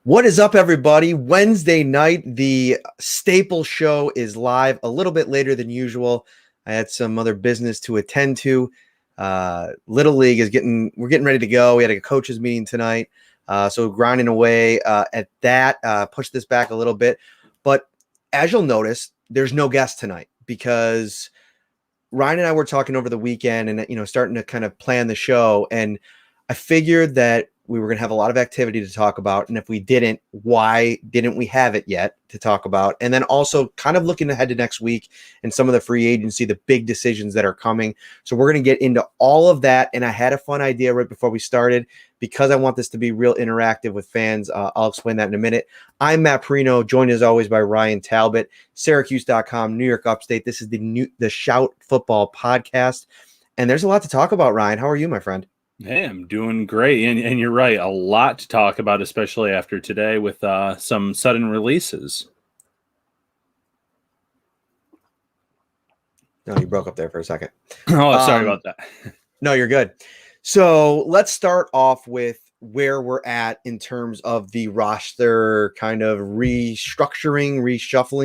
What is up, everybody? Wednesday night, the staple show is live a little bit later than usual. I had some other business to attend to. Little League we're getting ready to go. We had a coaches meeting tonight. So grinding away at that, push this back a little bit. But as you'll notice, there's no guest tonight because Ryan and I were talking over the weekend and, starting to kind of plan the show. And I figured that we were going to have a lot of activity to talk about. And if we didn't, why didn't we have it yet to talk about? And then also kind of looking ahead to next week and some of the free agency, the big decisions that are coming. So we're going to get into all of that. And I had a fun idea right before we started because I want this to be real interactive with fans. I'll explain that in a minute. I'm Matt Parrino, joined as always by Ryan Talbot, Syracuse.com, New York Upstate. This is the Shout Football podcast. And there's a lot to talk about, Ryan. How are you, my friend? Hey, I'm doing great. And you're right. A lot to talk about, especially after today with some sudden releases. No, you broke up there for a second. Oh, sorry about that. No, you're good. So let's start off with where we're at in terms of the roster kind of reshuffling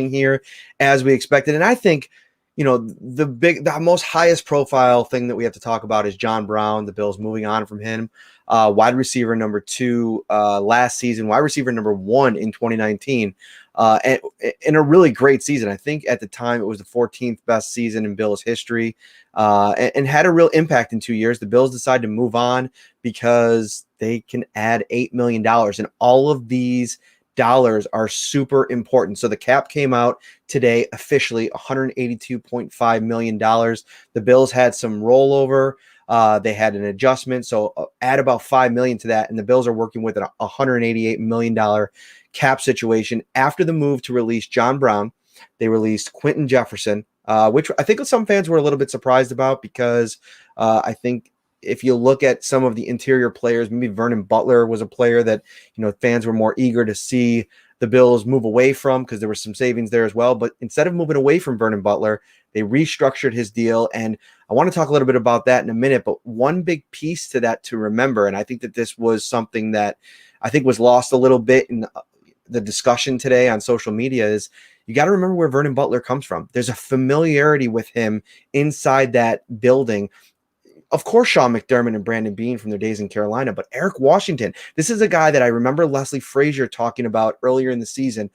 here as we expected. And I think, the most highest profile thing that we have to talk about is John Brown, the Bills moving on from him. Wide receiver number 2 last season, wide receiver number 1 in 2019, and in a really great season. I think at the time it was the 14th best season in Bills history, and had a real impact in 2 years. The Bills decided to move on because they can add $8 million, and all of these dollars are super important. So the cap came out today officially, $182.5 million. The Bills had some rollover. They had an adjustment. So add about $5 million to that. And the Bills are working with a $188 million cap situation. After the move to release John Brown, they released Quentin Jefferson, which I think some fans were a little bit surprised about because I think if you look at some of the interior players, maybe Vernon Butler was a player that, fans were more eager to see the Bills move away from because there was some savings there as well. But instead of moving away from Vernon Butler, they restructured his deal. And I want to talk a little bit about that in a minute. But one big piece to that to remember, and I think that this was something that I think was lost a little bit in the discussion today on social media, is you got to remember where Vernon Butler comes from. There's a familiarity with him inside that building. Of course, Sean McDermott and Brandon Beane from their days in Carolina, but Eric Washington, this is a guy that I remember Leslie Frazier talking about earlier in the season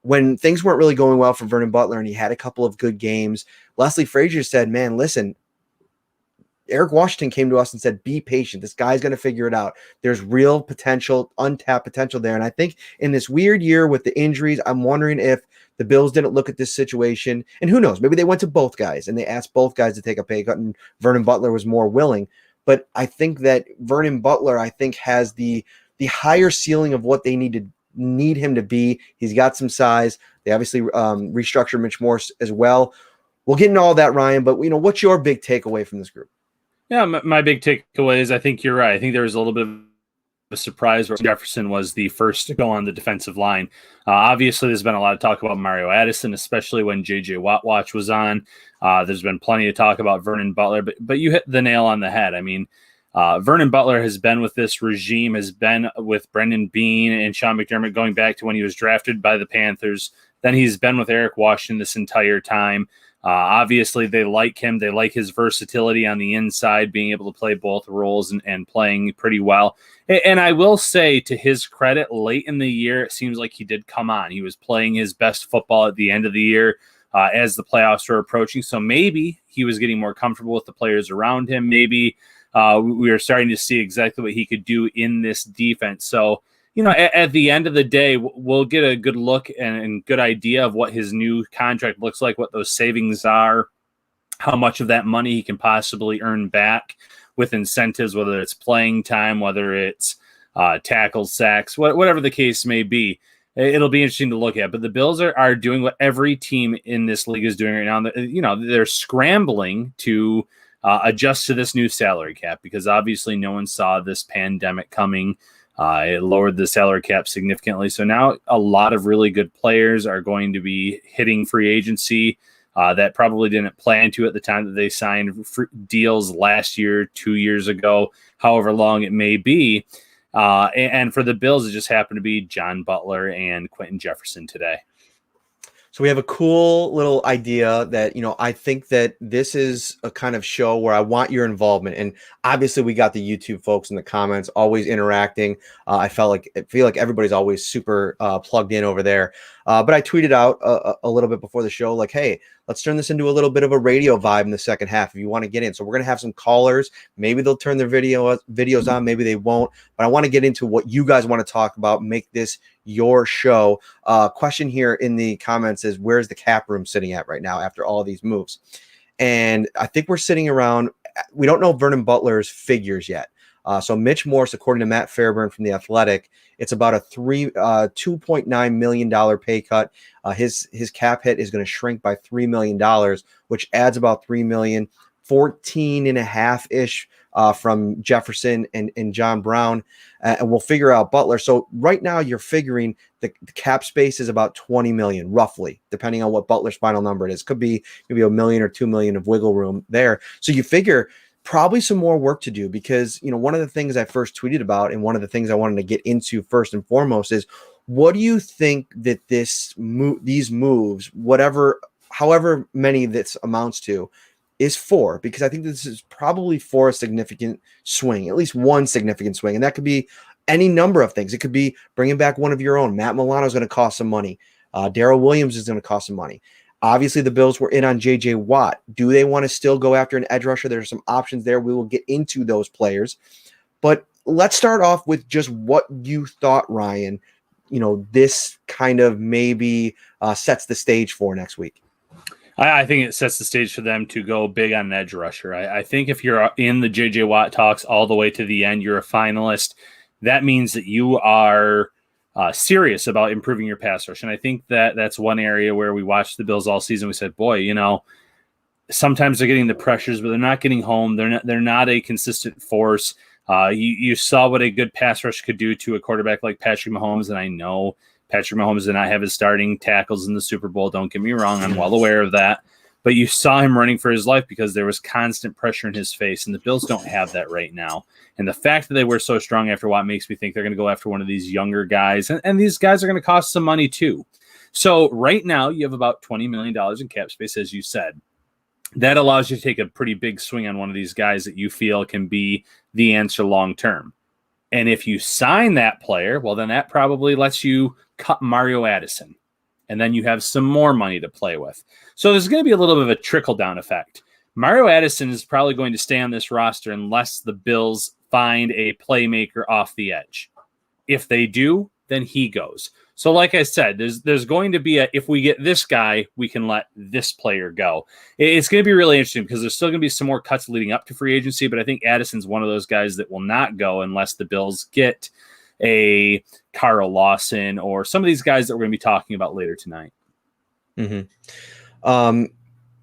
when things weren't really going well for Vernon Butler and he had a couple of good games. Leslie Frazier said, man, listen, Eric Washington came to us and said, be patient. This guy's going to figure it out. There's real potential, untapped potential there. And I think in this weird year with the injuries, I'm wondering if the Bills didn't look at this situation, and who knows, maybe they went to both guys and they asked both guys to take a pay cut and Vernon Butler was more willing. But I think that Vernon Butler, has the higher ceiling of what they need him to be. He's got some size. They obviously restructured Mitch Morse as well. We'll get into all that, Ryan, but what's your big takeaway from this group? Yeah, my big takeaway is I think you're right. I think there was a little bit of a surprise where Jefferson was the first to go on the defensive line. Obviously, there's been a lot of talk about Mario Addison, especially when J.J. Watt Watch was on. There's been plenty of talk about Vernon Butler, but you hit the nail on the head. I mean, Vernon Butler has been with this regime, has been with Brandon Beane and Sean McDermott going back to when he was drafted by the Panthers. Then he's been with Eric Washington this entire time. Obviously, they like him. They like his versatility on the inside, being able to play both roles and playing pretty well. And I will say, to his credit, late in the year, it seems like he did come on. He was playing his best football at the end of the year as the playoffs were approaching. So maybe he was getting more comfortable with the players around him. Maybe we were starting to see exactly what he could do in this defense. So, at the end of the day, we'll get a good look and good idea of what his new contract looks like, what those savings are, how much of that money he can possibly earn back with incentives, whether it's playing time, whether it's tackles, sacks, whatever the case may be. It'll be interesting to look at. But the Bills are doing what every team in this league is doing right now. They're scrambling to adjust to this new salary cap because obviously no one saw this pandemic coming. It lowered the salary cap significantly. So now a lot of really good players are going to be hitting free agency that probably didn't plan to at the time that they signed deals last year, 2 years ago, however long it may be. And for the Bills, it just happened to be John Butler and Quentin Jefferson today. So we have a cool little idea that, I think that this is a kind of show where I want your involvement. And obviously we got the YouTube folks in the comments always interacting. I feel like everybody's always super plugged in over there. But I tweeted out a little bit before the show, like, hey, let's turn this into a little bit of a radio vibe in the second half if you want to get in. So we're going to have some callers. Maybe they'll turn their videos on. Maybe they won't. But I want to get into what you guys want to talk about. Make this your show. Question here in the comments is, where's the cap room sitting at right now after all these moves? And I think we're sitting around, we don't know Vernon Butler's figures yet. So Mitch Morse, according to Matt Fairburn from The Athletic, it's about a $2.9 million pay cut. His cap hit is going to shrink by $3 million, which adds about $3 million, 14 and a half ish from Jefferson and John Brown. And we'll figure out Butler. So right now you're figuring the cap space is about 20 million, roughly, depending on what Butler's final number it is. Could be maybe $1 million or $2 million of wiggle room there. So you figure probably some more work to do, because, one of the things I first tweeted about, and one of the things I wanted to get into first and foremost, is what do you think that these moves, however many this amounts to, is for? Because I think this is probably for a significant swing, at least one significant swing. And that could be any number of things. It could be bringing back one of your own. Matt Milano is going to cost some money. Daryl Williams is going to cost some money. Obviously, the Bills were in on J.J. Watt. Do they want to still go after an edge rusher? There's some options there. We will get into those players. But let's start off with just what you thought, Ryan, this kind of maybe sets the stage for next week. I think it sets the stage for them to go big on an edge rusher. I think if you're in the J.J. Watt talks all the way to the end, you're a finalist. That means that you are serious about improving your pass rush. And I think that's one area where we watched the Bills all season. We said, boy, sometimes they're getting the pressures, but they're not getting home. They're not a consistent force. You saw what a good pass rush could do to a quarterback like Patrick Mahomes. And I know Patrick Mahomes did not have his starting tackles in the Super Bowl. Don't get me wrong. I'm well aware of that. But you saw him running for his life because there was constant pressure in his face, and the Bills don't have that right now. And the fact that they were so strong after Watt makes me think they're going to go after one of these younger guys, and these guys are going to cost some money too. So right now you have about $20 million in cap space, as you said. That allows you to take a pretty big swing on one of these guys that you feel can be the answer long term. And if you sign that player, well, then that probably lets you cut Mario Addison. And then you have some more money to play with. So there's going to be a little bit of a trickle-down effect. Mario Addison is probably going to stay on this roster unless the Bills find a playmaker off the edge. If they do, then he goes. So like I said, there's going to be if we get this guy, we can let this player go. It's going to be really interesting because there's still going to be some more cuts leading up to free agency, but I think Addison's one of those guys that will not go unless the Bills get a Carl Lawson or some of these guys that we're going to be talking about later tonight. Mm-hmm.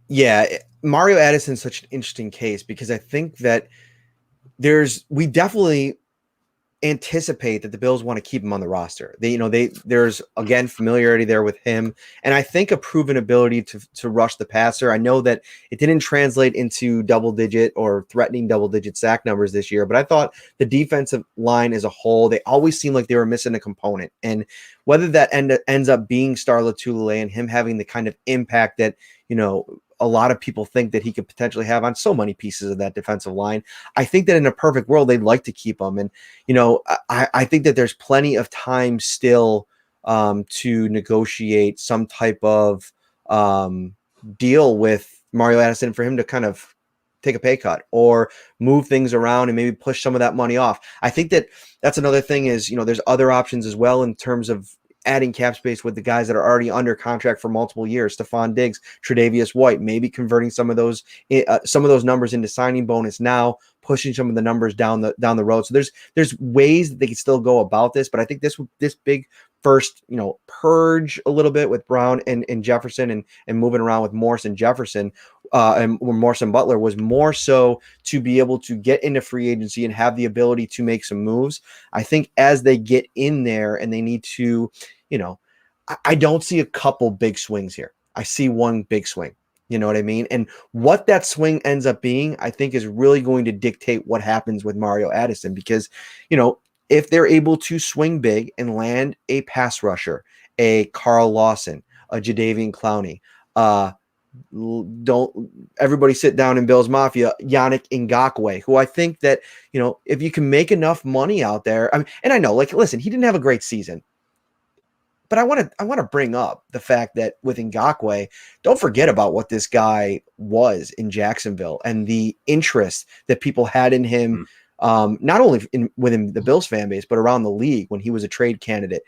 Yeah, Mario Addison is such an interesting case because I think that we definitely anticipate that the Bills want to keep him on the roster. There's again familiarity there with him, and I think a proven ability to rush the passer. I know that it didn't translate into double-digit or threatening double-digit sack numbers this year, but I thought the defensive line as a whole, they always seemed like they were missing a component. And whether that ends up being Star Lotulelei and him having the kind of impact that a lot of people think that he could potentially have on so many pieces of that defensive line. I think that in a perfect world, they'd like to keep him. And, I think that there's plenty of time still to negotiate some type of deal with Mario Addison for him to kind of take a pay cut or move things around and maybe push some of that money off. I think that's another thing is, there's other options as well in terms of adding cap space with the guys that are already under contract for multiple years. Stephon Diggs, Tre'Davious White, maybe converting some of those numbers into signing bonus now, pushing some of the numbers down the road. So there's ways that they can still go about this, but I think this big first, purge a little bit with Brown and Jefferson and moving around with Morse and Jefferson and Morse and Butler was more so to be able to get into free agency and have the ability to make some moves. I think as they get in there and they need to, I don't see a couple big swings here. I see one big swing. You know what I mean? And what that swing ends up being, I think is really going to dictate what happens with Mario Addison because, if they're able to swing big and land a pass rusher, a Carl Lawson, a Jadeveon Clowney, don't everybody sit down in Bills Mafia, Yannick Ngakoue, who I think that, if you can make enough money out there, and I know, like, listen, he didn't have a great season, but I want to bring up the fact that with Ngakoue, don't forget about what this guy was in Jacksonville and the interest that people had in him, not only within the Bills fan base, but around the league when he was a trade candidate.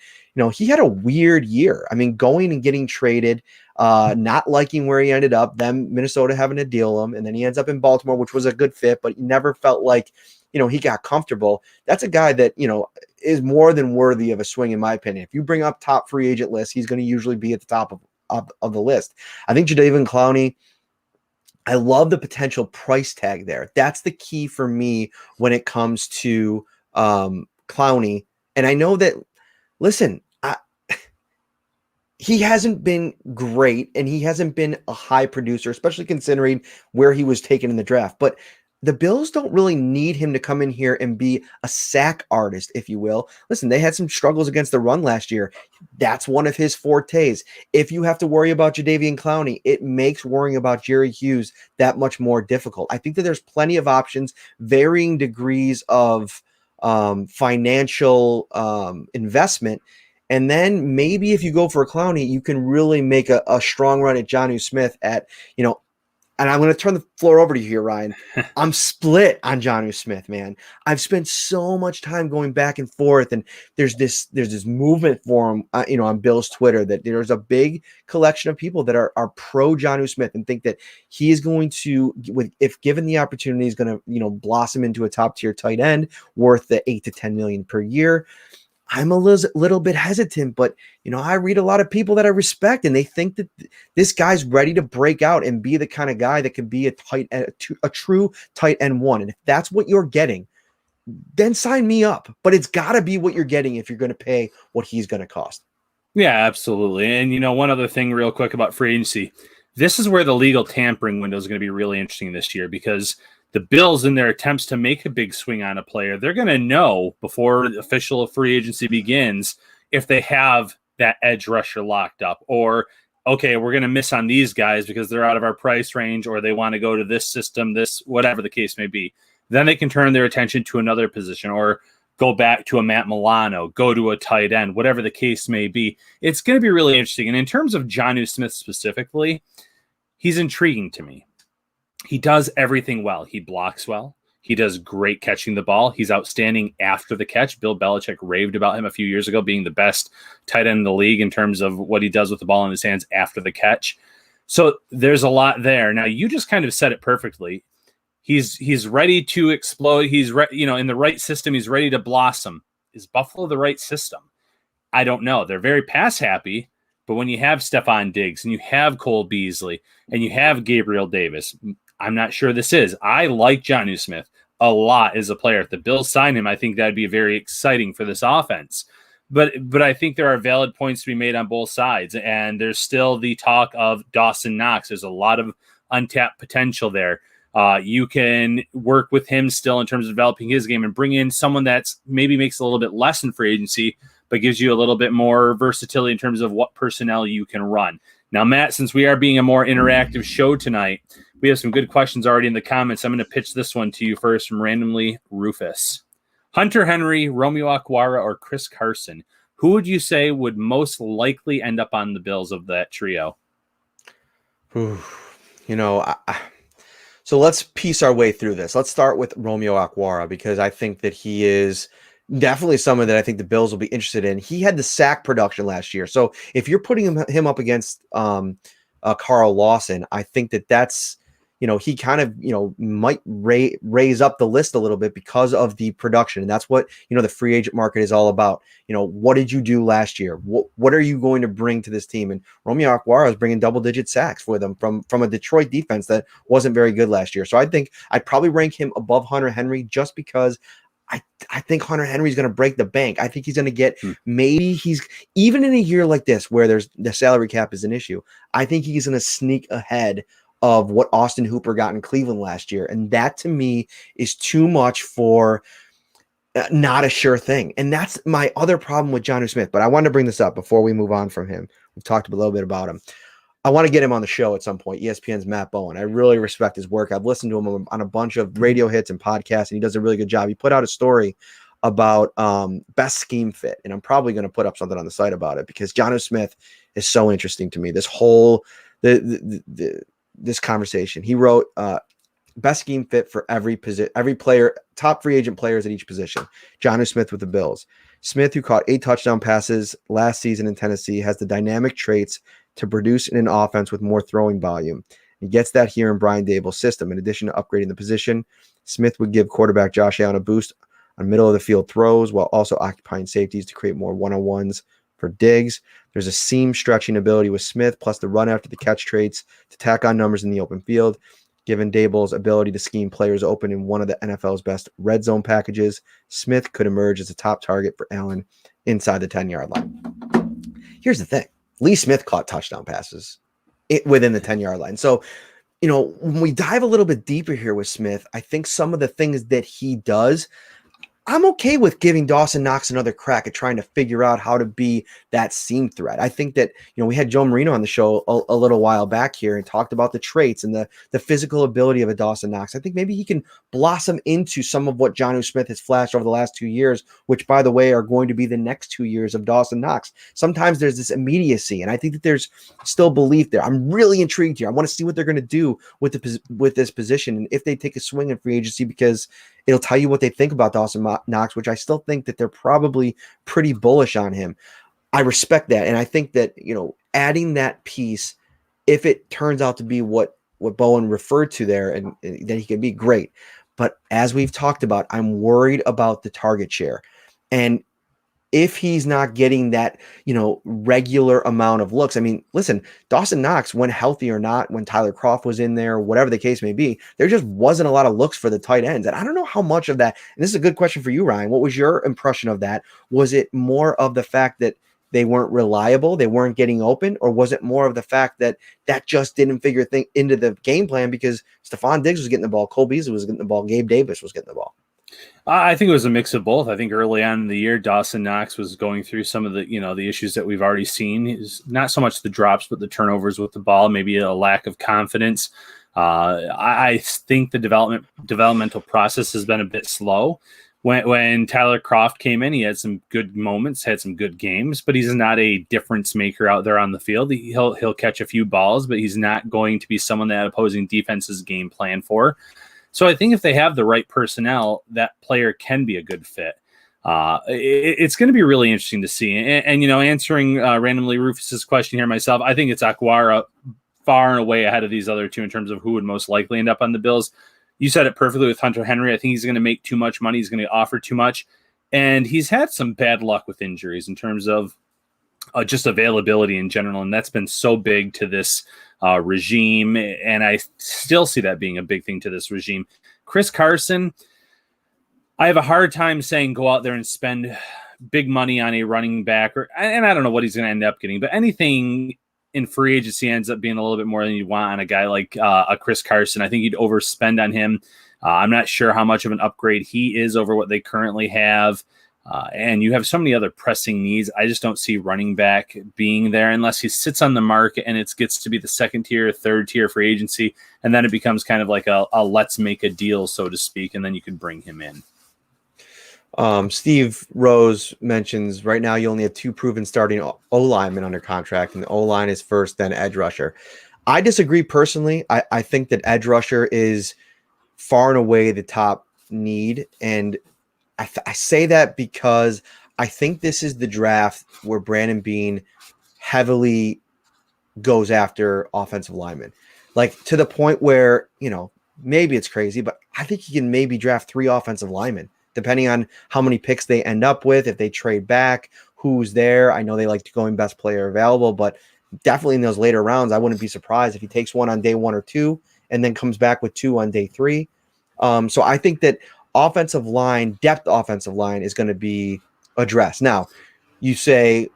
He had a weird year. Going and getting traded, not liking where he ended up, then Minnesota having to deal him, and then he ends up in Baltimore, which was a good fit, but he never felt like, he got comfortable. That's a guy that, is more than worthy of a swing, in my opinion. If you bring up top free agent lists, he's going to usually be at the top of the list. I think Jadeveon Clowney, I love the potential price tag there. That's the key for me when it comes to Clowney. And I know that, listen, he hasn't been great and he hasn't been a high producer, especially considering where he was taken in the draft. But the Bills don't really need him to come in here and be a sack artist, if you will. Listen, they had some struggles against the run last year. That's one of his fortes. If you have to worry about Jadeveon Clowney, it makes worrying about Jerry Hughes that much more difficult. I think that there's plenty of options, varying degrees of financial investment. And then maybe if you go for a Clowney, you can really make a strong run at Jonnu Smith at, and I'm going to turn the floor over to you here, Ryan. I'm split on Jonnu Smith, man. I've spent so much time going back and forth, and there's this movement for him, on Bill's Twitter, that there's a big collection of people that are pro Jonnu Smith and think that he is going to, if given the opportunity, is going to, blossom into a top tier tight end worth the $8 to $10 million per year. I'm a little bit hesitant, but, I read a lot of people that I respect, and they think that this guy's ready to break out and be the kind of guy that could be a true tight end one. And if that's what you're getting, then sign me up. But it's got to be what you're getting if you're going to pay what he's going to cost. Yeah, absolutely. And, one other thing real quick about free agency. This is where the legal tampering window is going to be really interesting this year, because the Bills, in their attempts to make a big swing on a player, they're going to know before the official free agency begins if they have that edge rusher locked up, or, okay, we're going to miss on these guys because they're out of our price range, or they want to go to this system, this, whatever the case may be. Then they can turn their attention to another position, or go back to a Matt Milano, go to a tight end, whatever the case may be. It's going to be really interesting. And in terms of Jonnu Smith specifically, he's intriguing to me. He does everything well. He blocks well. He does great catching the ball. He's outstanding after the catch. Bill Belichick raved about him a few years ago being the best tight end in the league in terms of what he does with the ball in his hands after the catch. So there's a lot there. Now, you just kind of said it perfectly. He's ready to explode. He's in the right system. He's ready to blossom. Is Buffalo the right system? I don't know. They're very pass happy, but when you have Stephon Diggs and you have Cole Beasley and you have Gabriel Davis, I'm not sure this is. I like Jonnu Smith a lot as a player. If the Bills sign him, I think that'd be very exciting for this offense. But I think there are valid points to be made on both sides, and there's still the talk of Dawson Knox. There's a lot of untapped potential there. You can work with him still in terms of developing his game and bring in someone that's maybe makes a little bit less in free agency, but gives you a little bit more versatility in terms of what personnel you can run. Now, Matt, since we are being a more interactive show tonight, we have some good questions already in the comments. I'm going to pitch this one to you first from Randomly Rufus. Hunter Henry, Romeo Aguara, or Chris Carson, who would you say would most likely end up on the Bills of that trio? So let's piece our way through this. Let's start with Romeo Aguara, because I think that he is definitely someone that I think the Bills will be interested in. He had the sack production last year. So if you're putting him up against Carl Lawson, I think that's, he kind of, might raise up the list a little bit because of the production. And that's what, the free agent market is all about. What did you do last year? What are you going to bring to this team? And Romeo Aguara is bringing double-digit sacks for them from a Detroit defense that wasn't very good last year. So I think I'd probably rank him above Hunter Henry just because I think Hunter Henry is going to break the bank. I think he's going to get, maybe he's, even in a year like this where there's the salary cap is an issue, I think he's going to sneak ahead of what Austin Hooper got in Cleveland last year. And that to me is too much for not a sure thing. And that's my other problem with Jonnu Smith. But I wanted to bring this up before we move on from him. We've talked a little bit about him. I want to get him on the show at some point. ESPN's Matt Bowen. I really respect his work. I've listened to him on a bunch of radio hits and podcasts, and he does a really good job. He put out a story about best scheme fit, and I'm probably going to put up something on the site about it because Jonnu Smith is so interesting to me. This whole this conversation. He wrote best scheme fit for every player, top free agent players at each position. Jonnu Smith with the Bills. Smith, who caught 8 touchdown passes last season in Tennessee, has the dynamic traits to produce in an offense with more throwing volume. He gets that here in Brian Dable's system. In addition to upgrading the position, Smith would give quarterback Josh Allen a boost on middle of the field throws while also occupying safeties to create more one-on-ones for Diggs. There's a seam stretching ability with Smith, plus the run after the catch traits to tack on numbers in the open field. Given Dable's ability to scheme players open in one of the NFL's best red zone packages, Smith could emerge as a top target for Allen inside the 10-yard line. Here's the thing. Lee Smith caught touchdown passes within the 10-yard line. So, when we dive a little bit deeper here with Smith, I think some of the things that he does, I'm okay with giving Dawson Knox another crack at trying to figure out how to be that seam threat. I think that, we had Joe Marino on the show a little while back here and talked about the traits and the physical ability of a Dawson Knox. I think maybe he can blossom into some of what Jonnu Smith has flashed over the last 2 years, which, by the way, are going to be the next 2 years of Dawson Knox. Sometimes there's this immediacy, and I think that there's still belief there. I'm really intrigued here. I want to see what they're going to do with this position and if they take a swing in free agency, because it'll tell you what they think about Dawson Knox, which I still think that they're probably pretty bullish on him. I respect that. And I think that, adding that piece, if it turns out to be what Bowen referred to there, and then he can be great. But as we've talked about, I'm worried about the target share. And if he's not getting that, regular amount of looks. I mean, listen, Dawson Knox, when healthy or not, when Tyler Kroft was in there, whatever the case may be, there just wasn't a lot of looks for the tight ends. And I don't know how much of that, and this is a good question for you, Ryan. What was your impression of that? Was it more of the fact that they weren't reliable, they weren't getting open, or was it more of the fact that just didn't figure into the game plan because Stephon Diggs was getting the ball, Cole Beasley was getting the ball, Gabe Davis was getting the ball? I think it was a mix of both. I think early on in the year, Dawson Knox was going through some of the, the issues that we've already seen. Is not so much the drops, but the turnovers with the ball, maybe a lack of confidence. I think the developmental process has been a bit slow. When Tyler Kroft came in, he had some good moments, had some good games, but he's not a difference maker out there on the field. He'll catch a few balls, but he's not going to be someone that opposing defenses game plan for. So I think if they have the right personnel, that player can be a good fit. It's going to be really interesting to see. And answering randomly Rufus's question here myself, I think it's Aguara far and away ahead of these other two in terms of who would most likely end up on the Bills. You said it perfectly with Hunter Henry. I think he's going to make too much money. He's going to offer too much. And he's had some bad luck with injuries in terms of just availability in general. And that's been so big to this regime. And I still see that being a big thing to this regime. Chris Carson, I have a hard time saying go out there and spend big money on a running back, and I don't know what he's going to end up getting, but anything in free agency ends up being a little bit more than you want on a guy like a Chris Carson. I think you'd overspend on him. I'm not sure how much of an upgrade he is over what they currently have. And you have so many other pressing needs. I just don't see running back being there unless he sits on the market and it gets to be the second tier, third tier free agency. And then it becomes kind of like a let's make a deal, so to speak. And then you can bring him in. Steve Rose mentions right now you only have 2 proven starting O-linemen under contract, and the O-line is first, then edge rusher. I disagree personally. I think that edge rusher is far and away the top need, and I say that because I think this is the draft where Brandon Beane heavily goes after offensive linemen, like to the point where, maybe it's crazy, but I think he can maybe draft 3 offensive linemen, depending on how many picks they end up with, if they trade back, who's there. I know they like to go in best player available, but definitely in those later rounds, I wouldn't be surprised if he takes one on day 1 or 2 and then comes back with 2 on day 3. So I think that depth offensive line is going to be addressed. Now, you say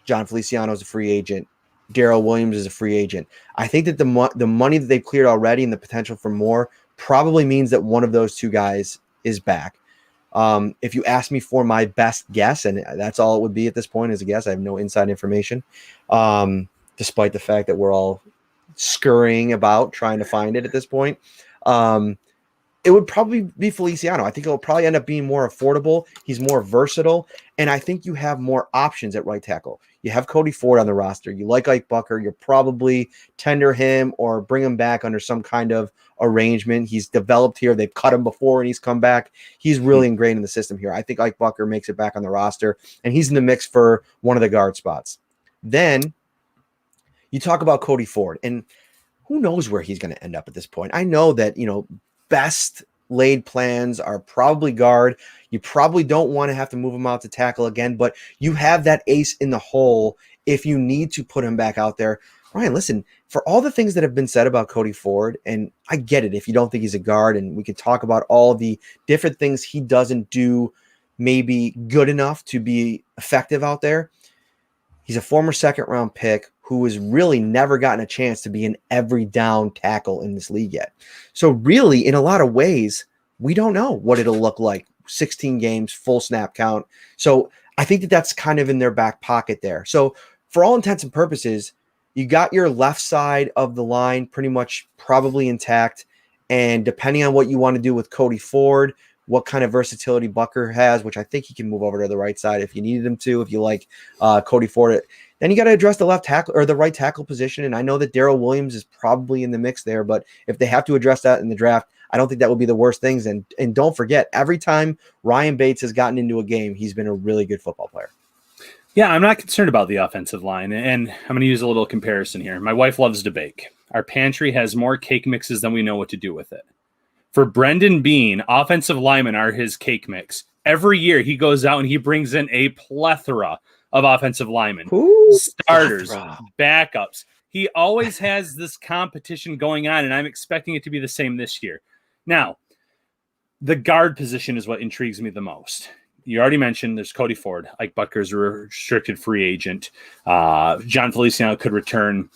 John Feliciano is a free agent. Daryl Williams is a free agent. I think that the money that they've cleared already and the potential for more probably means that one of those 2 guys is back. If you ask me for my best guess, and that's all it would be at this point is a guess, I have no inside information, despite the fact that we're all scurrying about trying to find it at this point. It would probably be Feliciano. I think it'll probably end up being more affordable. He's more versatile, and I think you have more options at right tackle. You have Cody Ford on the roster. You like Ike Bucker. You'll probably tender him or bring him back under some kind of arrangement. He's developed here. They've cut him before, and he's come back. He's really ingrained in the system here. I think Ike Bucker makes it back on the roster, and he's in the mix for one of the guard spots. Then you talk about Cody Ford, and who knows where he's going to end up at this point. I know that, best laid plans are probably guard. You probably don't want to have to move him out to tackle again, but you have that ace in the hole if you need to put him back out there. Ryan, listen, for all the things that have been said about Cody Ford, and I get it if you don't think he's a guard, and we can talk about all the different things he doesn't do maybe good enough to be effective out there. He's a former second-round pick who has really never gotten a chance to be an every down tackle in this league yet. So really, in a lot of ways, we don't know what it'll look like. 16 games, full snap count. So I think that that's kind of in their back pocket there. So for all intents and purposes, you got your left side of the line pretty much probably intact. And depending on what you want to do with Cody Ford, what kind of versatility Bucker has, which I think he can move over to the right side if you needed him to, if you like Cody Ford. Then you got to address the left tackle or the right tackle position. And I know that Daryl Williams is probably in the mix there, but if they have to address that in the draft, I don't think that would be the worst things. And don't forget, every time Ryan Bates has gotten into a game, he's been a really good football player. Yeah, I'm not concerned about the offensive line. And I'm going to use a little comparison here. My wife loves to bake. Our pantry has more cake mixes than we know what to do with it. For Brendan Bean, offensive linemen are his cake mix. Every year he goes out and he brings in a plethora of offensive linemen, starters, backups. He always has this competition going on, and I'm expecting it to be the same this year. Now, the guard position is what intrigues me the most. You already mentioned there's Cody Ford. Ike Bucker's a restricted free agent. John Feliciano could return.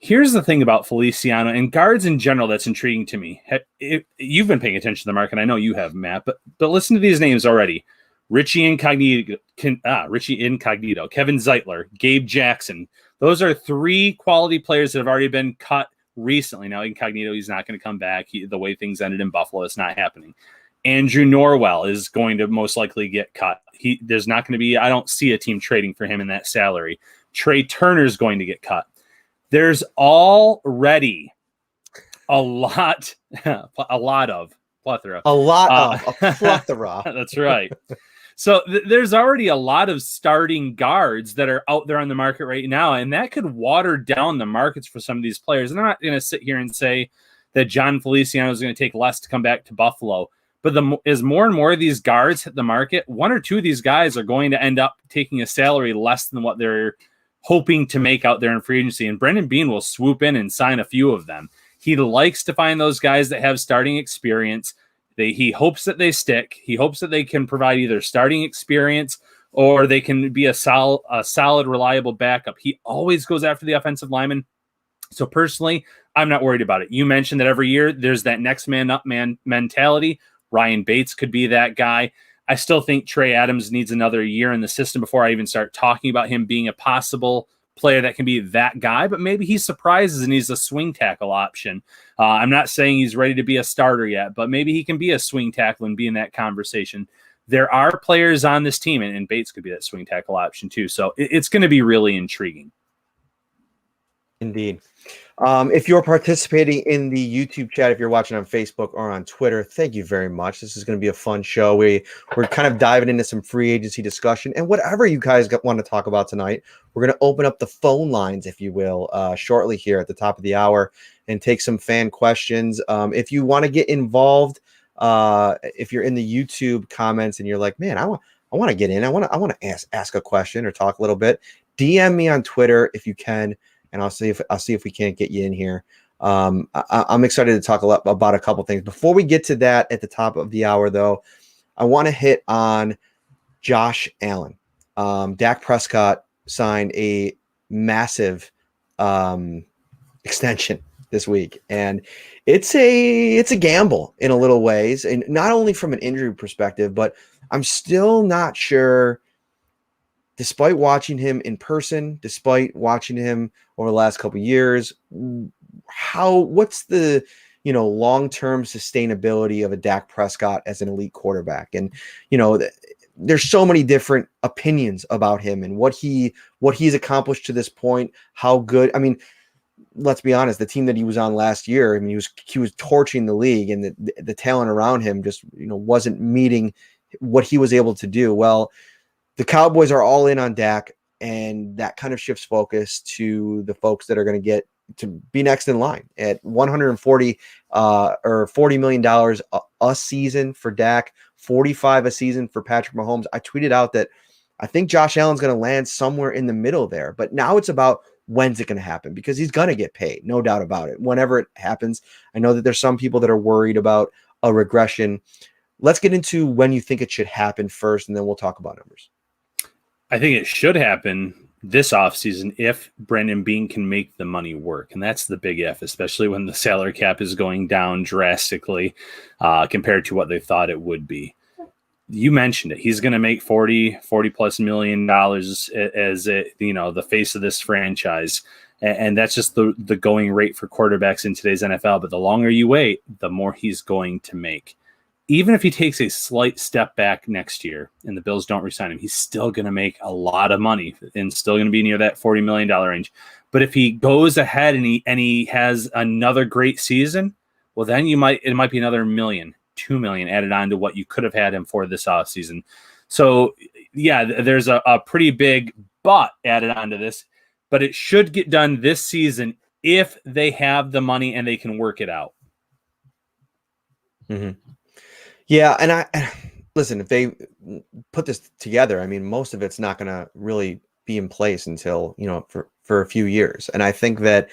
Here's the thing about Feliciano and guards in general that's intriguing to me. You've been paying attention to the market. I know you have, Matt, but listen to these names already. Richie Incognito, Kevin Zeitler, Gabe Jackson. Those are three quality players that have already been cut recently. Now, Incognito, he's not going to come back. The way things ended in Buffalo, it's not happening. Andrew Norwell is going to most likely get cut. There's not going to be, I don't see a team trading for him in that salary. Trey Turner is going to get cut. There's already a plethora. That's right. So there's already a lot of starting guards that are out there on the market right now, and that could water down the markets for some of these players. And I'm not going to sit here and say that John Feliciano is going to take less to come back to Buffalo. But as more and more of these guards hit the market, one or two of these guys are going to end up taking a salary less than what they're hoping to make out there in free agency. And Brendan Bean will swoop in and sign a few of them. He likes to find those guys that have starting experience. He hopes that they stick. He hopes that they can provide either starting experience or they can be a solid, reliable backup. He always goes after the offensive lineman. So personally, I'm not worried about it. You mentioned that every year there's that next man up mentality. Ryan Bates could be that guy. I still think Trey Adams needs another year in the system before I even start talking about him being a possible player that can be that guy, but maybe he surprises and he's a swing tackle option. I'm not saying he's ready to be a starter yet, but maybe he can be a swing tackle and be in that conversation. There are players on this team, and Bates could be that swing tackle option too. So it's going to be really intriguing. Indeed. If you're participating in the YouTube chat, if you're watching on Facebook or on Twitter, thank you very much. This is going to be a fun show. We're kind of diving into some free agency discussion and whatever you guys want to talk about tonight. We're going to open up the phone lines, if you will, shortly here at the top of the hour and take some fan questions. If you want to get involved, if you're in the YouTube comments and you're like, man, I want to get in. I want to ask a question or talk a little bit. DM me on Twitter if you can. And I'll see if we can't get you in here. I'm excited to talk about a couple things. Before we get to that at the top of the hour, though, I want to hit on Josh Allen. Dak Prescott signed a massive extension this week, and it's a gamble in a little ways, and not only from an injury perspective, but I'm still not sure, despite watching him in person, despite watching him over the last couple of years, what's the long-term sustainability of a Dak Prescott as an elite quarterback. And there's so many different opinions about him and what he's accomplished to this point, how good. I mean, let's be honest, the team that he was on last year, I mean, he was torching the league, and the talent around him just wasn't meeting what he was able to do. Well, the Cowboys are all in on Dak, and that kind of shifts focus to the folks that are going to get to be next in line at $140 or $40 million a season for Dak, 45 a season for Patrick Mahomes. I tweeted out that I think Josh Allen's going to land somewhere in the middle there, but now it's about when's it going to happen, because he's going to get paid, no doubt about it, whenever it happens. I know that there's some people that are worried about a regression. Let's get into when you think it should happen first, and then we'll talk about numbers. I think it should happen this offseason if Brandon Beane can make the money work. And that's the big if, especially when the salary cap is going down drastically compared to what they thought it would be. You mentioned it. He's going to make $40 plus million as the face of this franchise. And that's just the going rate for quarterbacks in today's NFL. But the longer you wait, the more he's going to make. Even if he takes a slight step back next year and the Bills don't re-sign him, he's still going to make a lot of money and still going to be near that $40 million range. But if he goes ahead and he has another great season, well, then it might be another $1 million, $2 million added on to what you could have had him for this offseason. So, yeah, there's a pretty big but added onto this, but it should get done this season if they have the money and they can work it out. Mm-hmm. Yeah, and listen, if they put this together, I mean, most of it's not going to really be in place until, for a few years. And I think that,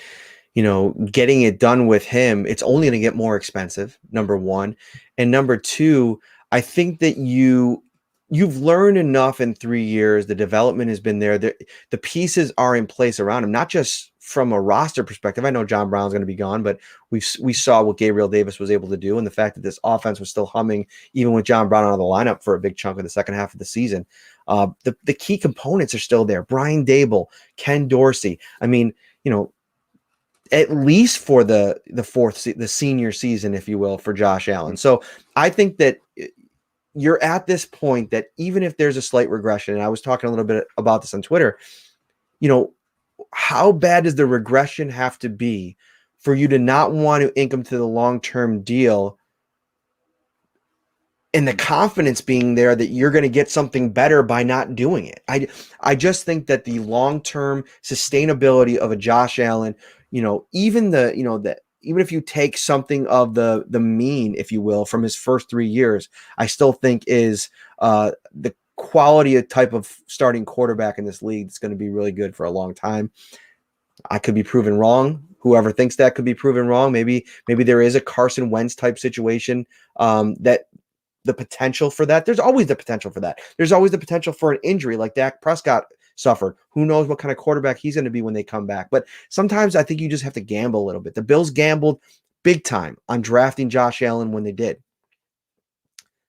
getting it done with him, it's only going to get more expensive, number one. And number two, I think that you've learned enough in 3 years. The development has been there. The pieces are in place around him, not just from a roster perspective. I know John Brown's going to be gone, but we saw what Gabriel Davis was able to do, and the fact that this offense was still humming even with John Brown out of the lineup for a big chunk of the second half of the season. The key components are still there. Brian Dable, Ken Dorsey. I mean, at least for the senior season, if you will, for Josh Allen. So I think that you're at this point that even if there's a slight regression, and I was talking a little bit about this on Twitter, how bad does the regression have to be for you to not want to ink him to the long-term deal, and the confidence being there that you're going to get something better by not doing it? I just think that the long-term sustainability of a Josh Allen, even if you take something of the mean, if you will, from his first 3 years, I still think is the quality of type of starting quarterback in this league that's going to be really good for a long time. I could be proven wrong. Whoever thinks that could be proven wrong. Maybe there is a Carson Wentz type situation that the potential for that. There's always the potential for that. There's always the potential for an injury like Dak Prescott suffered. Who knows what kind of quarterback he's going to be when they come back. But sometimes I think you just have to gamble a little bit. The Bills gambled big time on drafting Josh Allen when they did.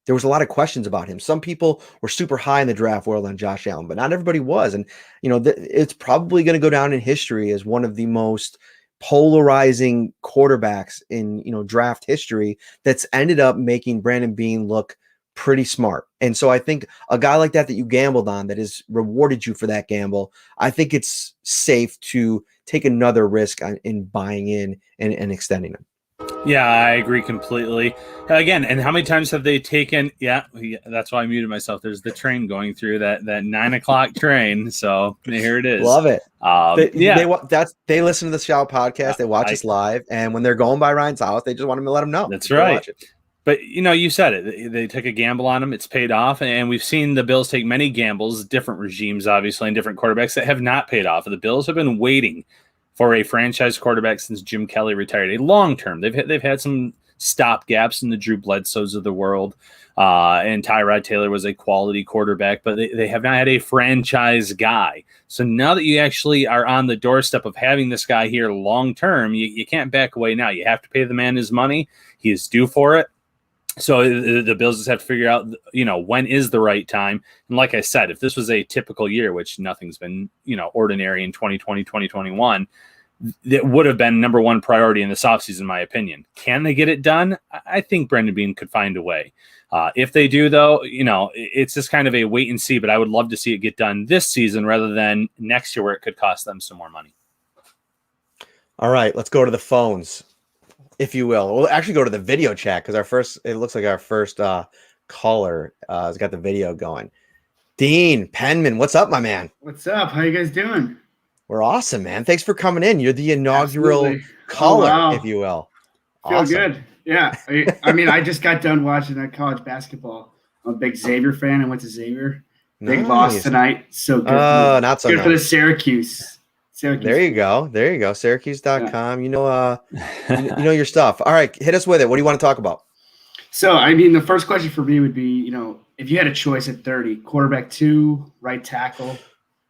There was a lot of questions about him. Some people were super high in the draft world on Josh Allen, but not everybody was. And, it's probably going to go down in history as one of the most polarizing quarterbacks in, draft history that's ended up making Brandon Beane look pretty smart. And so I think a guy like that you gambled on, that has rewarded you for that gamble, I think it's safe to take another risk in buying in and extending him. Yeah, I agree completely. Again, and how many times have they taken? Yeah, that's why I muted myself. There's the train going through that 9 o'clock train. So here it is. Love it. They listen to the Shout podcast. They watch us live, and when they're going by Ryan's house, they just want him to let them know. That's right. Watch it. But you said it. They took a gamble on him. It's paid off, and we've seen the Bills take many gambles, different regimes, obviously, and different quarterbacks that have not paid off. The Bills have been waiting for a franchise quarterback since Jim Kelly retired. A long term. They've had some stopgaps in the Drew Bledsoes of the world. And Tyrod Taylor was a quality quarterback, but they have not had a franchise guy. So now that you actually are on the doorstep of having this guy here long term, you can't back away now. You have to pay the man his money. He is due for it. So the Bills just have to figure out, when is the right time. And like I said, if this was a typical year, which nothing's been, ordinary in 2020, 2021, that would have been number one priority in this offseason, in my opinion. Can they get it done? I think Brendan Beane could find a way. If they do, though, it's just kind of a wait and see, but I would love to see it get done this season rather than next year where it could cost them some more money. All right, let's go to the phones, if you will. We'll actually go to the video chat because it looks like our first caller has got the video going. Dean Penman, what's up, my man? What's up? How you guys doing? We're awesome, man. Thanks for coming in. You're the inaugural caller, if you will. Feel good. Yeah. I mean, I just got done watching that college basketball. I'm a big Xavier fan. I went to Xavier. Big loss tonight. So good. Not so good nice. For the Syracuse. There you go. Syracuse.com. Yeah. You know your stuff. All right, hit us with it. What do you want to talk about? So, I mean, the first question for me would be, if you had a choice at 30, quarterback 2, right tackle.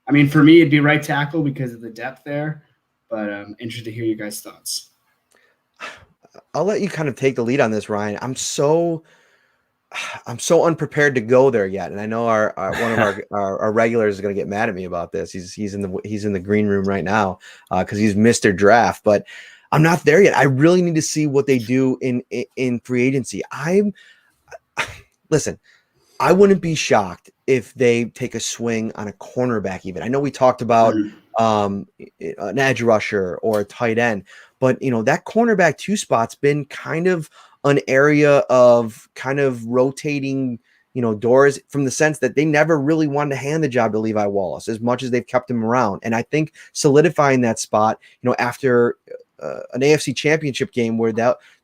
I mean, for me, it'd be right tackle because of the depth there, but I'm interested to hear your guys' thoughts. I'll let you kind of take the lead on this, Ryan. I'm so unprepared to go there yet, and I know one of our regulars is going to get mad at me about this. He's in the green room right now because he's Mr. Draft, but I'm not there yet. I really need to see what they do in free agency. Listen. I wouldn't be shocked if they take a swing on a cornerback even. I know we talked about an edge rusher or a tight end, but that cornerback 2 spot's been kind of an area of kind of rotating, doors from the sense that they never really wanted to hand the job to Levi Wallace as much as they've kept him around. And I think solidifying that spot, after an AFC championship game where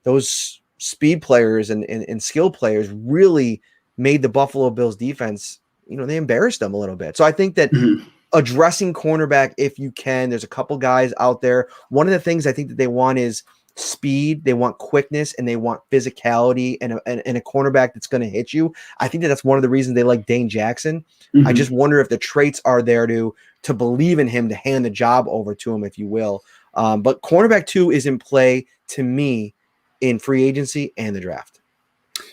those speed players and skill players really made the Buffalo Bills defense, they embarrassed them a little bit. So I think that addressing cornerback, if you can, there's a couple guys out there. One of the things I think that they want is speed, they want quickness, and they want physicality and a cornerback that's going to hit you. I think that's one of the reasons they like Dane Jackson. I just wonder if the traits are there to believe in him, to hand the job over to him, if you will. But cornerback 2 is in play to me in free agency and the draft.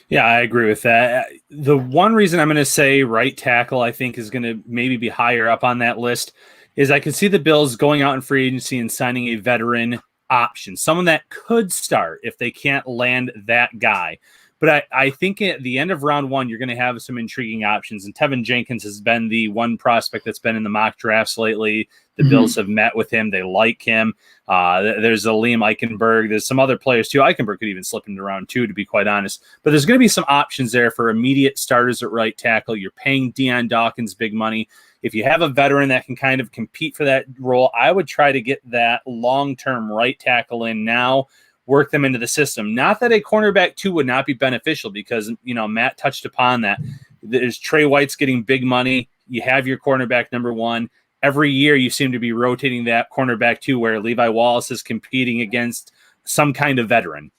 Yeah, I agree with that. The one reason I'm going to say right tackle, I think, is going to maybe be higher up on that list is I could see the Bills going out in free agency and signing a veteran option, someone that could start if they can't land that guy. But I think at the end of round 1, you're going to have some intriguing options. And Tevin Jenkins has been the one prospect that's been in the mock drafts lately. The Bills have met with him. They like him. There's a Liam Eichenberg. There's some other players too. Eichenberg could even slip into round 2, to be quite honest. But there's going to be some options there for immediate starters at right tackle. You're paying Deion Dawkins big money. If you have a veteran that can kind of compete for that role, I would try to get that long-term right tackle in now, work them into the system. Not that a cornerback 2 would not be beneficial because, Matt touched upon that. There's Trey White's getting big money. You have your cornerback number 1. Every year you seem to be rotating that cornerback 2 where Levi Wallace is competing against some kind of veteran.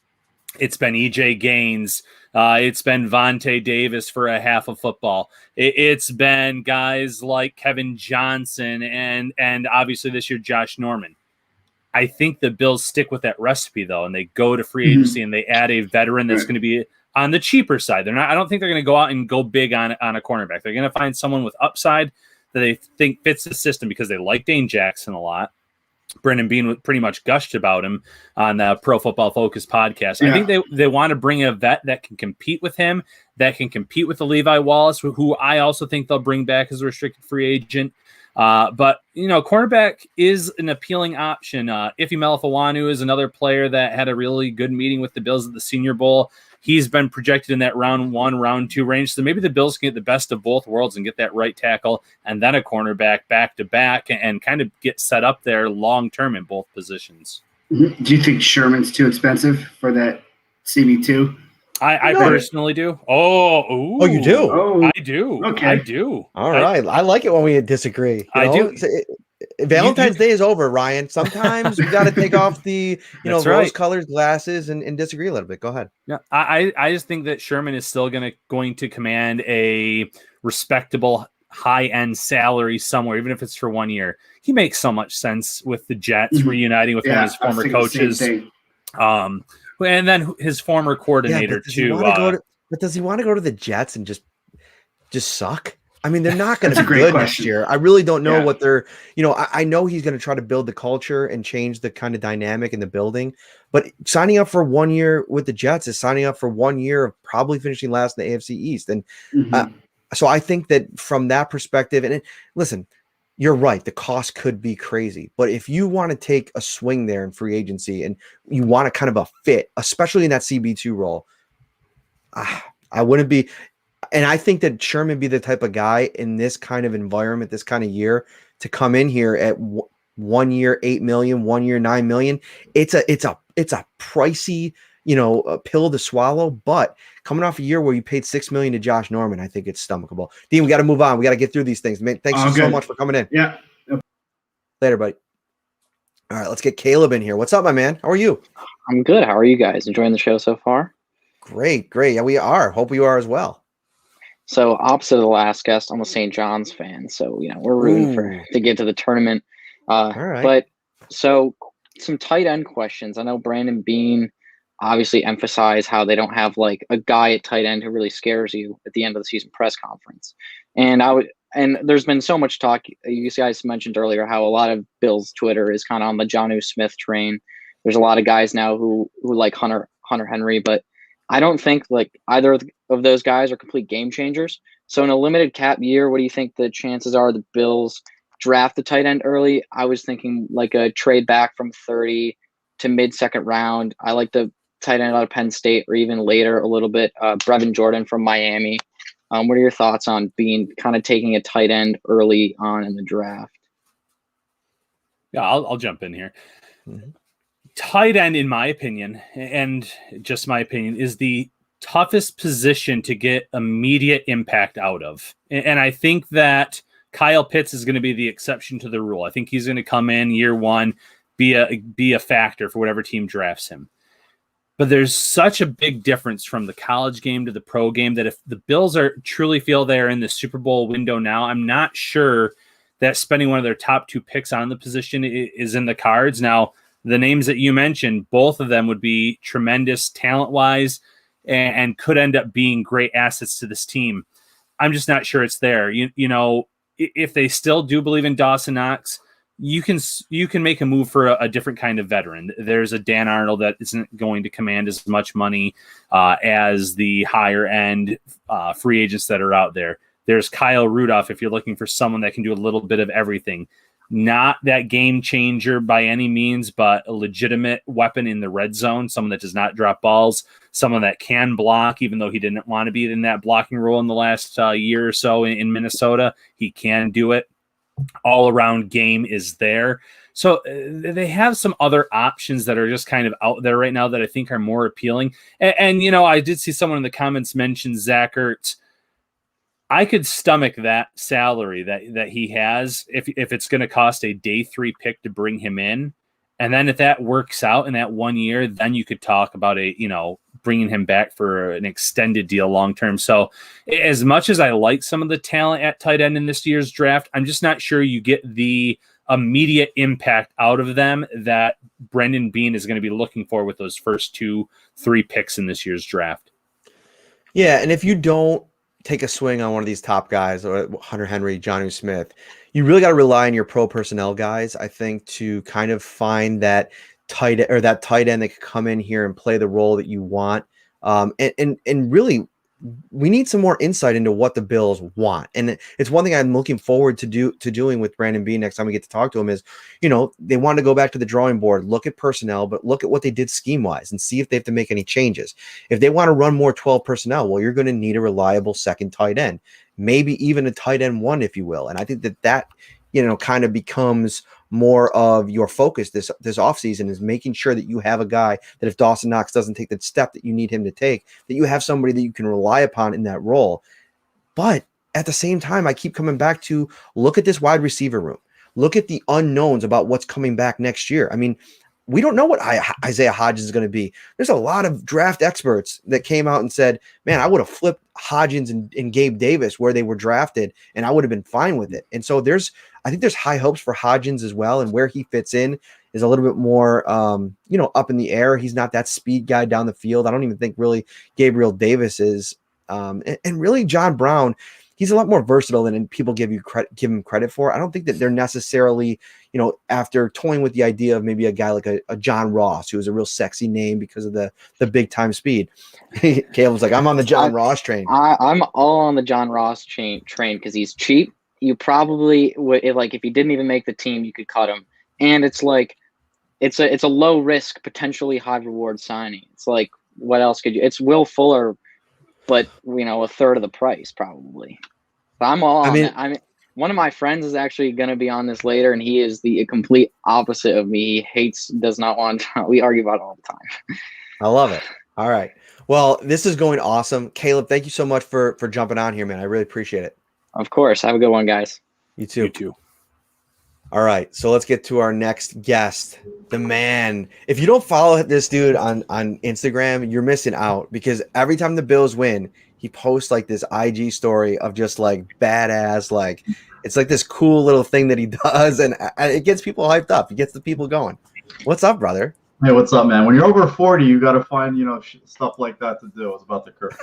It's been EJ Gaines. It's been Vontae Davis for a half of football. It's been guys like Kevin Johnson and obviously this year Josh Norman. I think the Bills stick with that recipe though, and they go to free agency and they add a veteran that's going to be on the cheaper side. I don't think they're going to go out and go big on a cornerback. They're going to find someone with upside that they think fits the system because they like Dane Jackson a lot. Brendan Beane pretty much gushed about him on the Pro Football Focus podcast. Yeah. I think they want to bring a vet that can compete with him, that can compete with the Levi Wallace, who I also think they'll bring back as a restricted free agent. But, cornerback is an appealing option. Ife Melifonwu is another player that had a really good meeting with the Bills at the Senior Bowl. He's been projected in that round 1, round 2 range. So maybe the Bills can get the best of both worlds and get that right tackle and then a cornerback back to back and kind of get set up there long-term in both positions. Do you think Sherman's too expensive for that CB2? I personally do. Oh, you do? I do. Okay. I do. All right. I like it when we disagree. I do. Valentine's Day is over, Ryan. Sometimes we got to take off the rose-colored glasses and disagree a little bit. Go ahead. Yeah, I just think that Sherman is still going to command a respectable high-end salary somewhere, even if it's for 1 year. He makes so much sense with the Jets reuniting with one of his former coaches. And then his former coordinator too. But does he want to go to the Jets and just suck? I mean, they're not going to be good next year. I really don't know what they're, I know he's going to try to build the culture and change the kind of dynamic in the building, but signing up for 1 year with the Jets is signing up for 1 year of probably finishing last in the AFC East. And so I think that from that perspective, and listen, you're right, the cost could be crazy, but if you want to take a swing there in free agency and you want a kind of a fit, especially in that CB2 role, I wouldn't be. And I think that Sherman be the type of guy in this kind of environment, this kind of year, to come in here at 1 year, $8 million, 1 year, $9 million. It's a pricey, a pill to swallow. But coming off a year where you paid $6 million to Josh Norman, I think it's stomachable. Dean, we got to move on. We got to get through these things. Man, thanks so much for coming in. Yeah. Later, buddy. All right, let's get Caleb in here. What's up, my man? How are you? I'm good. How are you guys? Enjoying the show so far? Great. Yeah, we are. Hope you are as well. So opposite of the last guest, I'm a St. John's fan. So, we're rooting to get to the tournament. All right. But so some tight end questions. I know Brandon Beane obviously emphasized how they don't have like a guy at tight end who really scares you at the end of the season press conference. And there's been so much talk. You guys mentioned earlier how a lot of Bill's Twitter is kind of on the Jonnu Smith train. There's a lot of guys now who like Hunter Henry, but I don't think like either of those guys are complete game changers. So in a limited cap year, what do you think the chances are the Bills draft the tight end early? I was thinking like a trade back from 30 to mid-second round. I like the tight end out of Penn State or even later a little bit. Brevin Jordan from Miami. What are your thoughts on being kind of taking a tight end early on in the draft? Yeah, I'll jump in here. Mm-hmm. Tight end, in my opinion, and just my opinion, is the toughest position to get immediate impact out of. And I think that Kyle Pitts is going to be the exception to the rule. I think he's going to come in year one, be a factor for whatever team drafts him. But there's such a big difference from the college game to the pro game that if the Bills truly feel they're in the Super Bowl window now, I'm not sure that spending one of their top two picks on the position is in the cards. Now, the names that you mentioned, both of them would be tremendous talent-wise and could end up being great assets to this team. I'm just not sure it's there. If they still do believe in Dawson Knox, you can make a move for a different kind of veteran. There's a Dan Arnold that isn't going to command as much money as the higher-end free agents that are out there. There's Kyle Rudolph if you're looking for someone that can do a little bit of everything. Not that game changer by any means, but a legitimate weapon in the red zone, someone that does not drop balls, someone that can block, even though he didn't want to be in that blocking role in the last year or so in Minnesota. He can do it. All-around game is there. So they have some other options that are just kind of out there right now that I think are more appealing. And I did see someone in the comments mention Zach Ertz. I could stomach that salary that he has if it's going to cost a day 3 pick to bring him in. And then if that works out in that 1 year, then you could talk about bringing him back for an extended deal long-term. So as much as I like some of the talent at tight end in this year's draft, I'm just not sure you get the immediate impact out of them that Brendan Beane is going to be looking for with those first 2-3 picks in this year's draft. Yeah. And if you don't take a swing on one of these top guys, or Hunter Henry, Jonnu Smith, you really got to rely on your pro personnel guys, I think, to kind of find that tight end that could come in here and play the role that you want. And really, we need some more insight into what the Bills want. And it's one thing I'm looking forward to doing with Brandon Beane next time we get to talk to him is, they want to go back to the drawing board, look at personnel, but look at what they did scheme-wise and see if they have to make any changes. If they want to run more 12 personnel, well, you're going to need a reliable second tight end, maybe even a tight end 1, if you will. And I think that kind of becomes more of your focus this offseason is making sure that you have a guy that if Dawson Knox doesn't take the step that you need him to take, that you have somebody that you can rely upon in that role. But at the same time, I keep coming back to look at this wide receiver room. look at the unknowns about what's coming back next year. I mean, we don't know what Isaiah Hodgins is going to be. There's a lot of draft experts that came out and said, man, I would have flipped Hodgins and Gabe Davis where they were drafted, and I would have been fine with it. And so I think there's high hopes for Hodgins as well, and where he fits in is a little bit more, up in the air. He's not that speed guy down the field. I don't even think really Gabriel Davis is. And really John Brown, he's a lot more versatile than people give him credit for. I don't think that they're necessarily, after toying with the idea of maybe a guy like a John Ross, who is a real sexy name because of the big time speed. Caleb's like, I'm on the John Ross train. I'm all on the John Ross train because he's cheap. You probably would, if he didn't even make the team, you could cut him. And it's like, it's a low risk, potentially high reward signing. It's like, what else could you? It's Will Fuller, but a third of the price probably. But I'm all on that. One of my friends is actually going to be on this later, and he is the complete opposite of me. He does not want. We argue about it all the time. I love it. All right. Well, this is going awesome. Caleb, thank you so much for jumping on here, man. I really appreciate it. Of course. Have a good one, guys. You too. You too. All right, so let's get to our next guest, the man. If you don't follow this dude on Instagram, you're missing out, because every time the Bills win, he posts like this IG story of just like badass, like it's like this cool little thing that he does, and it gets people hyped up. It gets the people going. What's up, brother? Hey, what's up, man? When you're over 40, you got to find, stuff like that to do. I was about to curse.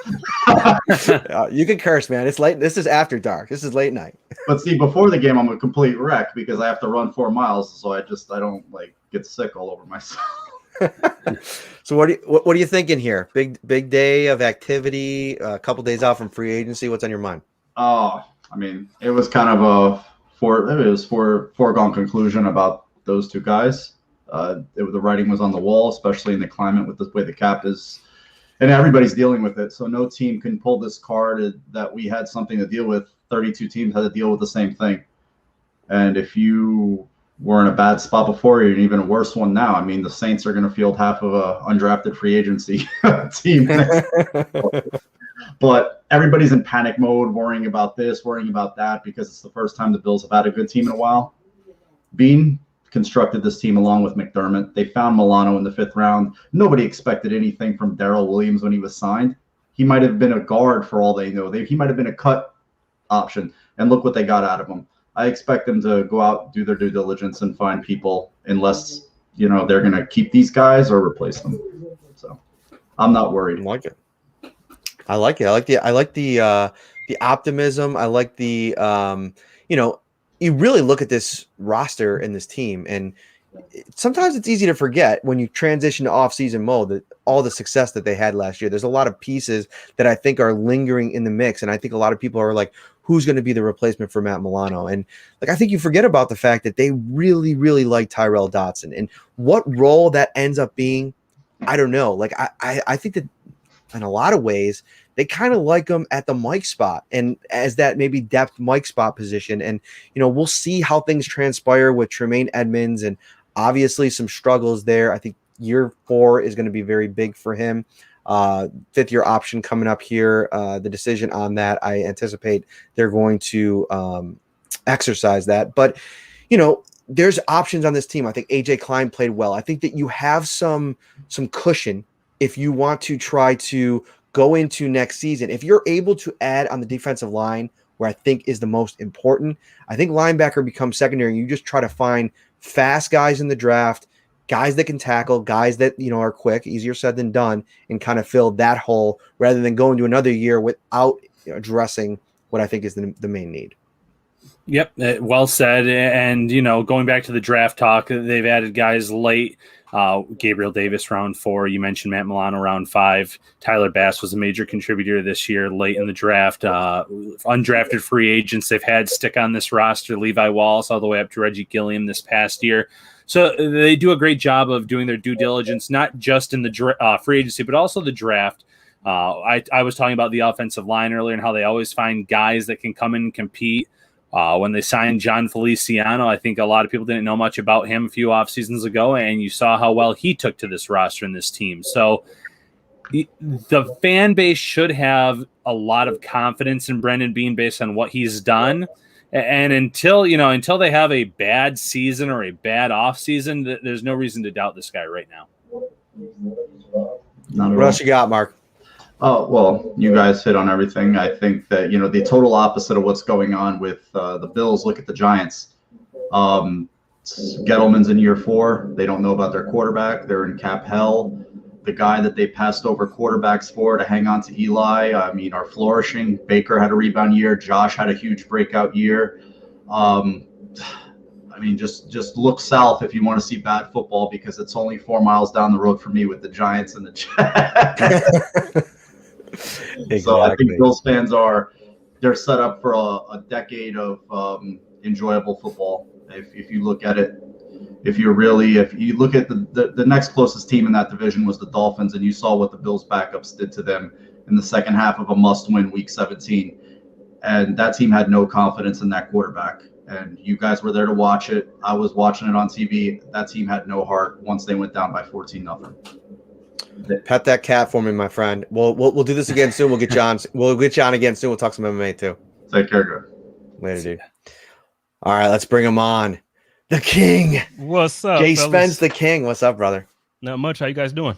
You can curse, man. It's late. This is after dark. This is late night. But see, before the game, I'm a complete wreck because I have to run 4 miles, so I don't get sick all over myself. So what are you thinking here? Big day of activity. A couple days out from free agency. What's on your mind? Oh, it was kind of foregone conclusion about those two guys. The writing was on the wall, especially in the climate with the way the cap is, and everybody's dealing with it. So no team can pull this card that we had something to deal with. 32 teams had to deal with the same thing. And if you were in a bad spot before, you're in even a worse one now. The Saints are going to field half of a undrafted free agency team. But everybody's in panic mode, worrying about this, worrying about that, because it's the first time the Bills have had a good team in a while. Bean constructed this team along with McDermott. They found Milano in the 5th round. Nobody expected anything from Daryl Williams when he was signed. He might have been a guard for all they know. He might have been a cut option, and look what they got out of him. I expect them to go out, do their due diligence, and find people, unless they're going to keep these guys or replace them. So I'm not worried. I like it. I like the optimism. I like the you really look at this roster and this team, and sometimes it's easy to forget when you transition to off-season mode that all the success that they had last year. There's a lot of pieces that I think are lingering in the mix, and I think a lot of people are like, who's going to be the replacement for Matt Milano? And I think you forget about the fact that they really, really like Tyrell Dotson, and what role that ends up being, I don't know. I think that in a lot of ways, they kind of like him at the Mike spot and as that maybe depth Mike spot position. And, we'll see how things transpire with Tremaine Edmonds, and obviously some struggles there. I think year 4 is going to be very big for him. 5th year option coming up here. The decision on that, I anticipate they're going to exercise that. But, there's options on this team. I think AJ Klein played well. I think that you have some cushion if you want to try to go into next season. If you're able to add on the defensive line, where I think is the most important, I think linebacker becomes secondary. You just try to find fast guys in the draft, guys that can tackle, guys that are quick, easier said than done, and kind of fill that hole rather than go into another year without addressing what I think is the main need. Yep, well said. And, going back to the draft talk, they've added guys late. Gabriel Davis, round 4. You mentioned Matt Milano, round 5. Tyler Bass was a major contributor this year, late in the draft. Undrafted free agents they've had stick on this roster, Levi Wallace all the way up to Reggie Gilliam this past year. So they do a great job of doing their due diligence, not just in the free agency, but also the draft. I was talking about the offensive line earlier and how they always find guys that can come in and compete. When they signed John Feliciano, I think a lot of people didn't know much about him a few off seasons ago, and you saw how well he took to this roster and this team. So the fan base should have a lot of confidence in Brendan Bean based on what he's done. And until they have a bad season or a bad off season, there's no reason to doubt this guy right now. What else you got, Mark? Oh, well, you guys hit on everything. I think that, the total opposite of what's going on with the Bills. Look at the Giants. Gettleman's in year 4. They don't know about their quarterback. They're in cap hell. The guy that they passed over quarterbacks for to hang on to Eli, are flourishing. Baker had a rebound year. Josh had a huge breakout year. Just look south if you want to see bad football, because it's only 4 miles down the road for me with the Giants and the Jets. Exactly. So I think Bills fans they're set up for a decade of enjoyable football. If you look at it, if you look at the next closest team in that division was the Dolphins, and you saw what the Bills backups did to them in the second half of a must-win Week 17, and that team had no confidence in that quarterback. And you guys were there to watch it. I was watching it on TV. That team had no heart once they went down by 14-0. Pet that cat for me, my friend. We'll do this again soon. We'll get you on. We'll get you on again soon. We'll talk some MMA too. Take care, good. Later, dude. All right, let's bring him on. The King. What's up, Jay fellas? Spence, the King. What's up, brother? Not much. How you guys doing?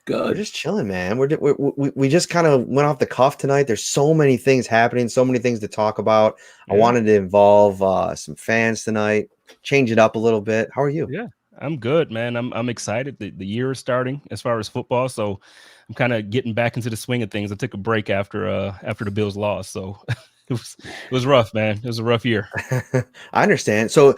We're just chilling, man. We just kind of went off the cuff tonight. There's so many things happening, so many things to talk about. Yeah. I wanted to involve some fans tonight, change it up a little bit. How are you? Yeah, I'm good, man. I'm excited. The year is starting as far as football, so I'm kind of getting back into the swing of things. I took a break after the Bills lost, so it was rough, man. It was a rough year. I understand. So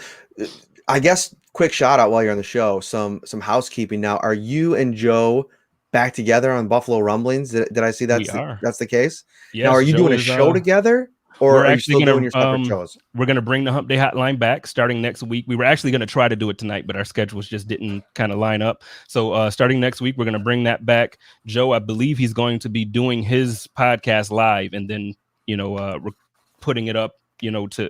I guess quick shout out while you're on the show, some housekeeping. Now, are you and Joe back together on Buffalo Rumblings? Did I see that's the case? Yes, now, are you Joe doing a is, show together, or we're are you actually still gonna, doing your separate shows? We're going to bring the Hump Day Hotline back starting next week. We were actually going to try to do it tonight, but our schedules just didn't kind of line up. So starting next week, we're going to bring that back. Joe, I believe he's going to be doing his podcast live, and then putting it up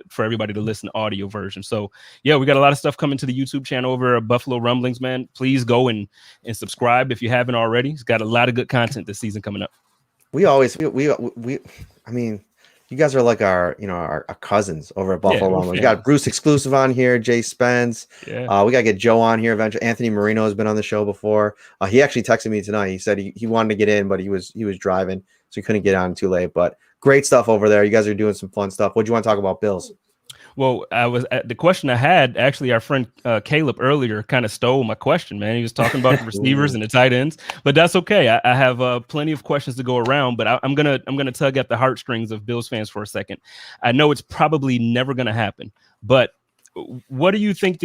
for everybody to listen to audio version. So yeah, we got a lot of stuff coming to the YouTube channel over at Buffalo Rumblings, man. Please go and subscribe if you haven't already. It's got a lot of good content this season coming up. I mean, you guys are like our cousins over at Buffalo Rumblings. We got Bruce exclusive on here, Jay Spence. Yeah. We got to get Joe on here eventually. Anthony Marino has been on the show before. He actually texted me tonight. He said he wanted to get in, but he was driving, so he couldn't get on too late. But great stuff over there. You guys are doing some fun stuff. What do you want to talk about, Bills? Well, the question I had, actually, our friend Caleb earlier kind of stole my question, man. He was talking about the receivers and the tight ends, but that's okay. I have plenty of questions to go around, but I'm gonna tug at the heartstrings of Bills fans for a second. I know it's probably never gonna happen, but what do you think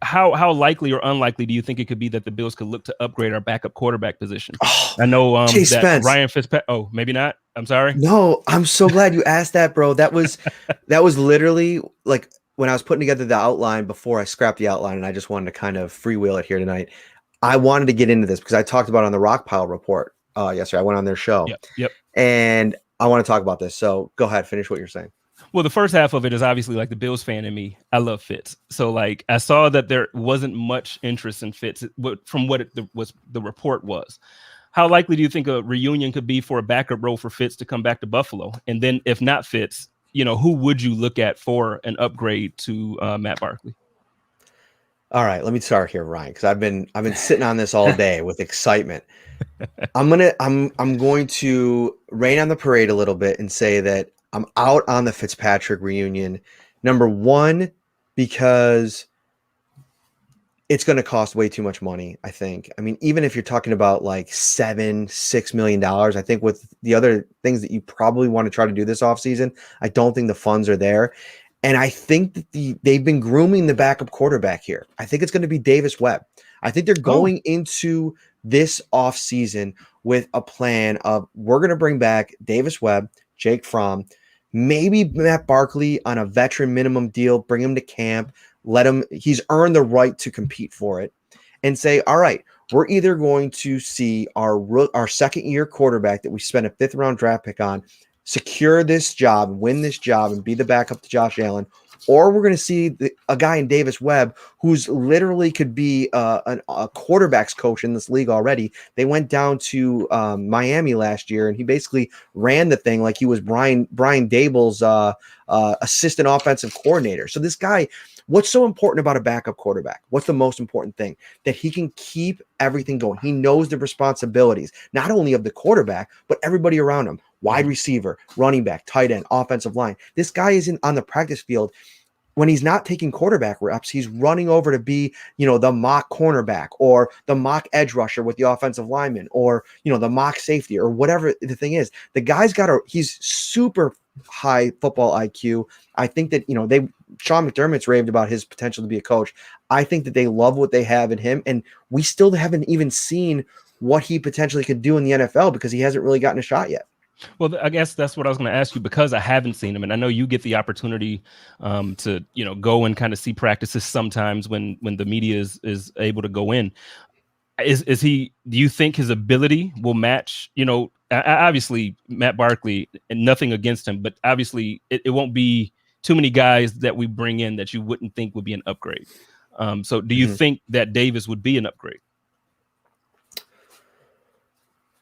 how likely or unlikely do you think it could be that the Bills could look to upgrade our backup quarterback position? I know that Spence. Ryan Fitzpatrick. Oh, maybe not. I'm sorry. No, I'm so glad you asked that, bro. That was literally like when I was putting together the outline before I scrapped the outline, and I just wanted to kind of freewheel it here tonight. I wanted to get into this because I talked about it on the Rockpile Report yesterday. I went on their show. Yep. And I want to talk about this. So go ahead, finish what you're saying. Well, the first half of it is obviously like the Bills fan in me. I love Fitz. So like I saw that there wasn't much interest in Fitz from what the report was. How likely do you think a reunion could be for a backup role for Fitz to come back to Buffalo? And then if not Fitz, who would you look at for an upgrade to Matt Barkley? All right, let me start here, Ryan, because I've been sitting on this all day with excitement. I'm going to rain on the parade a little bit and say that I'm out on the Fitzpatrick reunion. Number one, because it's going to cost way too much money, I think. I mean, even if you're talking about like $6 million, I think with the other things that you probably want to try to do this offseason, I don't think the funds are there. And I think that they've been grooming the backup quarterback here. I think it's going to be Davis Webb. I think they're going into this offseason with a plan of we're going to bring back Davis Webb, Jake Fromm, maybe Matt Barkley on a veteran minimum deal, bring him to camp, he's earned the right to compete for it, and say, all right, we're either going to see our second year quarterback that we spent a 5th round draft pick on secure this job, win this job, and be the backup to Josh Allen, or we're going to see a guy in Davis Webb who's literally could be a quarterback's coach in this league already. They went down to Miami last year, and he basically ran the thing like he was Brian Dable's assistant offensive coordinator. So this guy, what's so important about a backup quarterback? What's the most important thing? That he can keep everything going. He knows the responsibilities, not only of the quarterback, but everybody around him. Wide receiver, running back, tight end, offensive line. This guy isn't on the practice field. When he's not taking quarterback reps, he's running over to be, the mock cornerback or the mock edge rusher with the offensive lineman or, the mock safety or whatever the thing is. The guy's he's super high football IQ. I think that, Sean McDermott's raved about his potential to be a coach. I think that they love what they have in him, and we still haven't even seen what he potentially could do in the NFL because he hasn't really gotten a shot yet. Well, I guess that's what I was going to ask you, because I haven't seen him, and I know you get the opportunity to go and kind of see practices sometimes when the media is able to go in. Is he? Do you think his ability will match? Obviously Matt Barkley, and nothing against him, but obviously it won't be too many guys that we bring in that you wouldn't think would be an upgrade. So do you think that Davis would be an upgrade?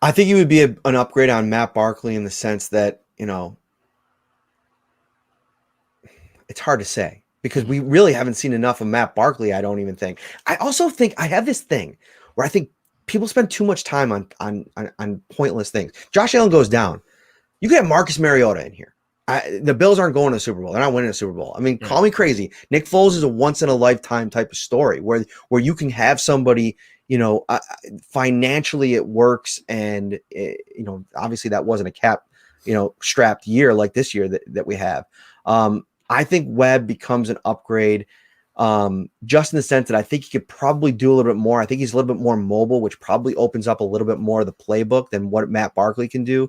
I think he would be an upgrade on Matt Barkley in the sense that, it's hard to say because we really haven't seen enough of Matt Barkley, I don't even think. I also think I have this thing where I think people spend too much time on pointless things. Josh Allen goes down. You get Marcus Mariota in here. The Bills aren't going to the Super Bowl. They're not winning a Super Bowl. I mean, call me crazy. Nick Foles is a once-in-a-lifetime type of story where you can have somebody – financially it works. And, obviously that wasn't a cap, strapped year like this year that we have. I think Webb becomes an upgrade just in the sense that I think he could probably do a little bit more. I think he's a little bit more mobile, which probably opens up a little bit more of the playbook than what Matt Barkley can do.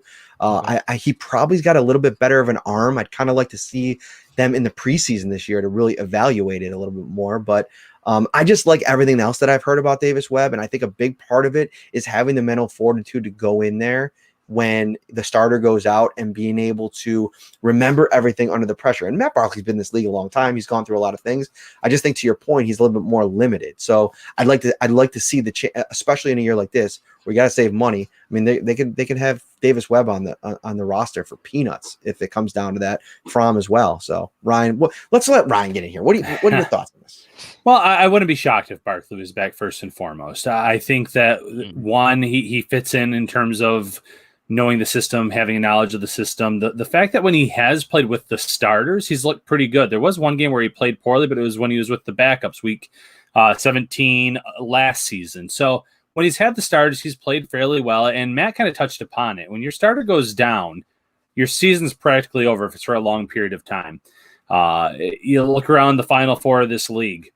He probably's got a little bit better of an arm. I'd kind of like to see them in the preseason this year to really evaluate it a little bit more. But I just like everything else that I've heard about Davis Webb. And I think a big part of it is having the mental fortitude to go in there when the starter goes out and being able to remember everything under the pressure. And Matt Barkley's been in this league a long time. He's gone through a lot of things. I just think, to your point, he's a little bit more limited. So I'd like to see especially in a year like this where you got to save money. I mean, they can have Davis Webb on the roster for peanuts if it comes down to that from as well. So Ryan, let's let Ryan get in here. What are your thoughts on this? Well, I wouldn't be shocked if Barkley was back first and foremost. I think that one, he fits in terms of knowing the system, having a knowledge of the system. The fact that when he has played with the starters, he's looked pretty good. There was one game where he played poorly, but it was when he was with the backups, week 17 last season. So when he's had the starters, he's played fairly well. And Matt kind of touched upon it. When your starter goes down, your season's practically over if it's for a long period of time. You look around the Final Four of this league.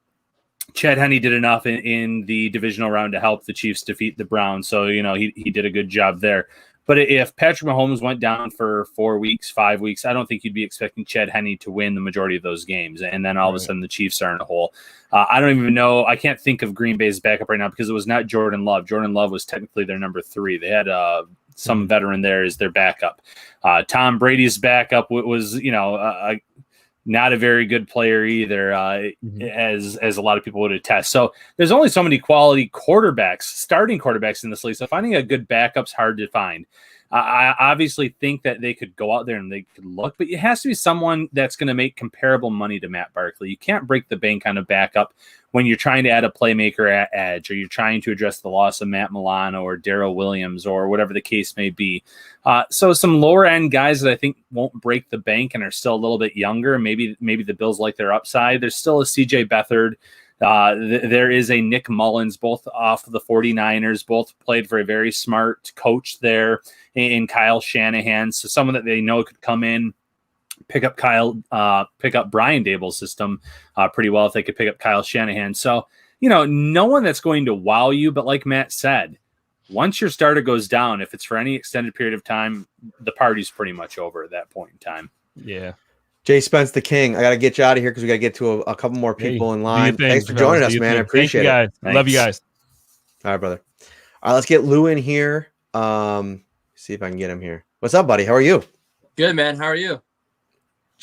Chad Henne did enough in the divisional round to help the Chiefs defeat the Browns. So, he did a good job there. But if Patrick Mahomes went down for 4 weeks, 5 weeks, I don't think you'd be expecting Chad Henne to win the majority of those games. And then all of a sudden the Chiefs are in a hole. I don't even know. I can't think of Green Bay's backup right now because it was not Jordan Love. Jordan Love was technically their number 3. They had some veteran there as their backup. Tom Brady's backup was, not a very good player either, as a lot of people would attest. So there's only so many quality starting quarterbacks in this league. So finding a good backup's hard to find. I obviously think that they could go out there and they could look, but it has to be someone that's going to make comparable money to Matt Barkley. You can't break the bank on a backup when you're trying to add a playmaker at edge, or you're trying to address the loss of Matt Milano or Daryl Williams or whatever the case may be. So some lower end guys that I think won't break the bank and are still a little bit younger. Maybe the Bills like their upside. There's still a CJ Beathard. There is a Nick Mullins, both off of the 49ers, both played for a very smart coach there in Kyle Shanahan. So someone that they know could come in, pick up Brian Dable's system pretty well if they could pick up Kyle Shanahan. So, no one that's going to wow you, but like Matt said, once your starter goes down, if it's for any extended period of time, the party's pretty much over at that point in time. Yeah. Jay Spence, the king. I got to get you out of here because we got to get to a couple more people in line. Thanks for joining us, man. I appreciate it. Love you guys. All right, brother. All right, let's get Lou in here. See if I can get him here. What's up, buddy? How are you? Good, man. How are you?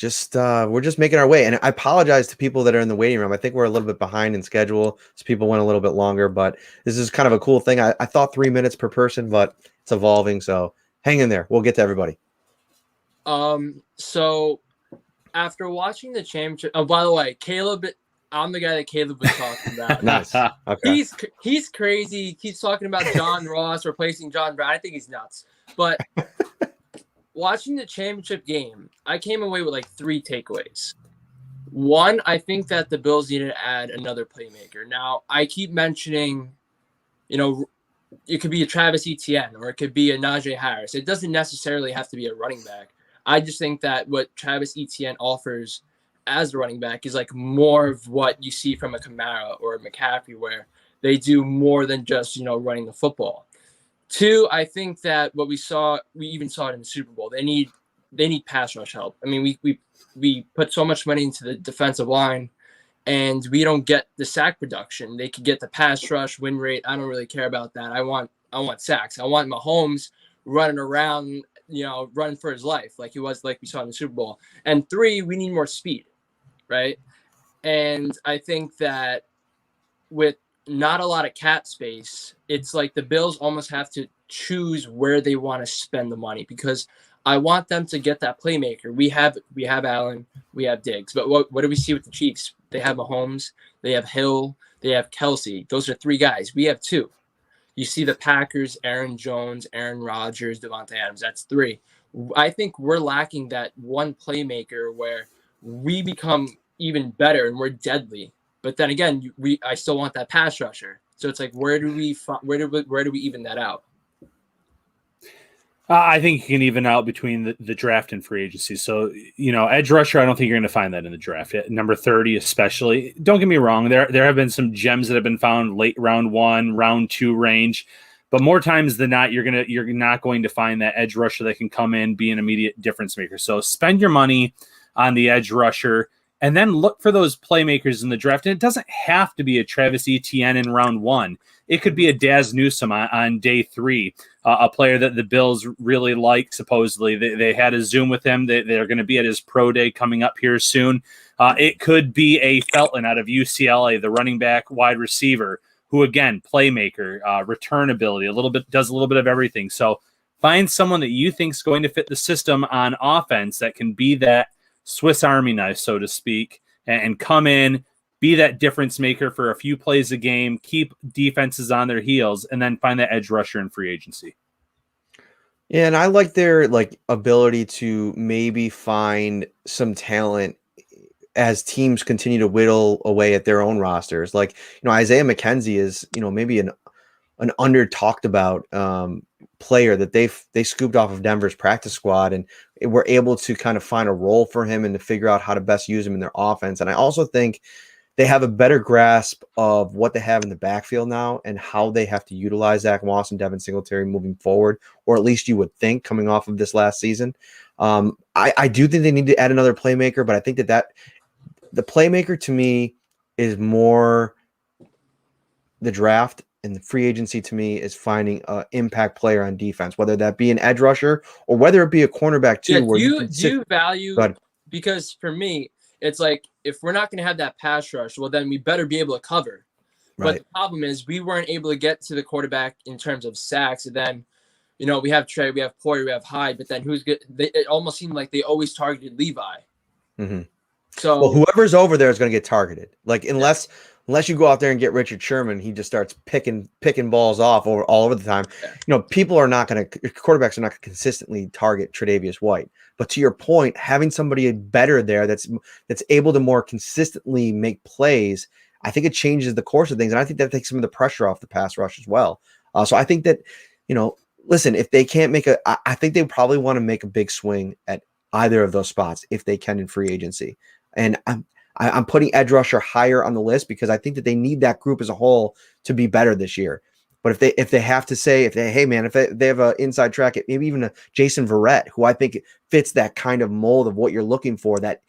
we're just making our way. And I apologize to people that are in the waiting room. I think we're a little bit behind in schedule, so people went a little bit longer, but this is kind of a cool thing. I thought 3 minutes per person, but it's evolving. So hang in there. We'll get to everybody. So after watching the championship, oh, by the way, Caleb, I'm the guy that Caleb was talking about. Nice. Okay. He's crazy. He keeps talking about John Ross replacing John Brown. I think he's nuts. But watching the championship game, I came away with like 3 takeaways. One, I think that the Bills need to add another playmaker. Now, I keep mentioning, it could be a Travis Etienne or it could be a Najee Harris. It doesn't necessarily have to be a running back. I just think that what Travis Etienne offers as a running back is like more of what you see from a Kamara or a McCaffrey, where they do more than just, running the football. 2, I think that what we even saw it in the Super Bowl. They need pass rush help. I mean, we put so much money into the defensive line, and we don't get the sack production. They could get the pass rush win rate. I don't really care about that. I want sacks. I want Mahomes running around, running for his life like we saw in the Super Bowl. And 3, we need more speed, right? And I think that with not a lot of cap space, it's like the Bills almost have to choose where they want to spend the money, because I want them to get that playmaker. We have Allen, we have Diggs, but what do we see with the Chiefs? They have Mahomes, they have Hill, they have Kelsey. Those are 3 guys. We have 2. You see the Packers, Aaron Jones, Aaron Rodgers, Devontae Adams. That's 3. I think we're lacking that one playmaker where we become even better and we're deadly. But then again, I still want that pass rusher. So it's like, where do we even that out? I think you can even out between the draft and free agency. So, edge rusher, I don't think you're going to find that in the draft. Number 30, especially. Don't get me wrong. There have been some gems that have been found late round 1, round 2 range, but more times than not, you're not going to find that edge rusher that can come in, be an immediate difference maker. So spend your money on the edge rusher, and then look for those playmakers in the draft. And it doesn't have to be a Travis Etienne in round 1. It could be a Daz Newsome on day 3, a player that the Bills really like, supposedly. They had a Zoom with him. They're going to be at his pro day coming up here soon. It could be a Felton out of UCLA, the running back, wide receiver, who, again, playmaker, return ability, does a little bit of everything. So find someone that you think is going to fit the system on offense that can be that Swiss Army knife, so to speak, and come in, be that difference maker for a few plays a game, keep defenses on their heels, and then find that edge rusher in free agency. Yeah, and I like their ability to maybe find some talent as teams continue to whittle away at their own rosters. Isaiah McKenzie is, maybe an under talked about player that they scooped off of Denver's practice squad, and were able to kind of find a role for him and to figure out how to best use him in their offense. And I also think they have a better grasp of what they have in the backfield now and how they have to utilize Zach Moss and Devin Singletary moving forward, or at least you would think coming off of this last season. I do think they need to add another playmaker, but I think that the playmaker to me is more the draft, and the free agency to me is finding an impact player on defense, whether that be an edge rusher or whether it be a cornerback too. Yeah, do you value, because for me, it's like, if we're not going to have that pass rush, well, then we better be able to cover. Right. But the problem is we weren't able to get to the quarterback in terms of sacks. And then, we have Trey, we have Poyer, we have Hyde, but then who's good? It almost seemed like they always targeted Levi. Mm-hmm. So whoever's over there is going to get targeted. Unless you go out there and get Richard Sherman, he just starts picking balls off all over the time. Yeah. Quarterbacks are not going to consistently target Tre'Davious White. But to your point, having somebody better there that's able to more consistently make plays, I think it changes the course of things, and I think that takes some of the pressure off the pass rush as well. So I think that listen, if they can't I think they probably want to make a big swing at either of those spots if they can in free agency, and I'm putting edge rusher higher on the list because I think that they need that group as a whole to be better this year. But if they have to say, if they have an inside track at maybe even a Jason Verrett, who I think fits that kind of mold of what you're looking for, that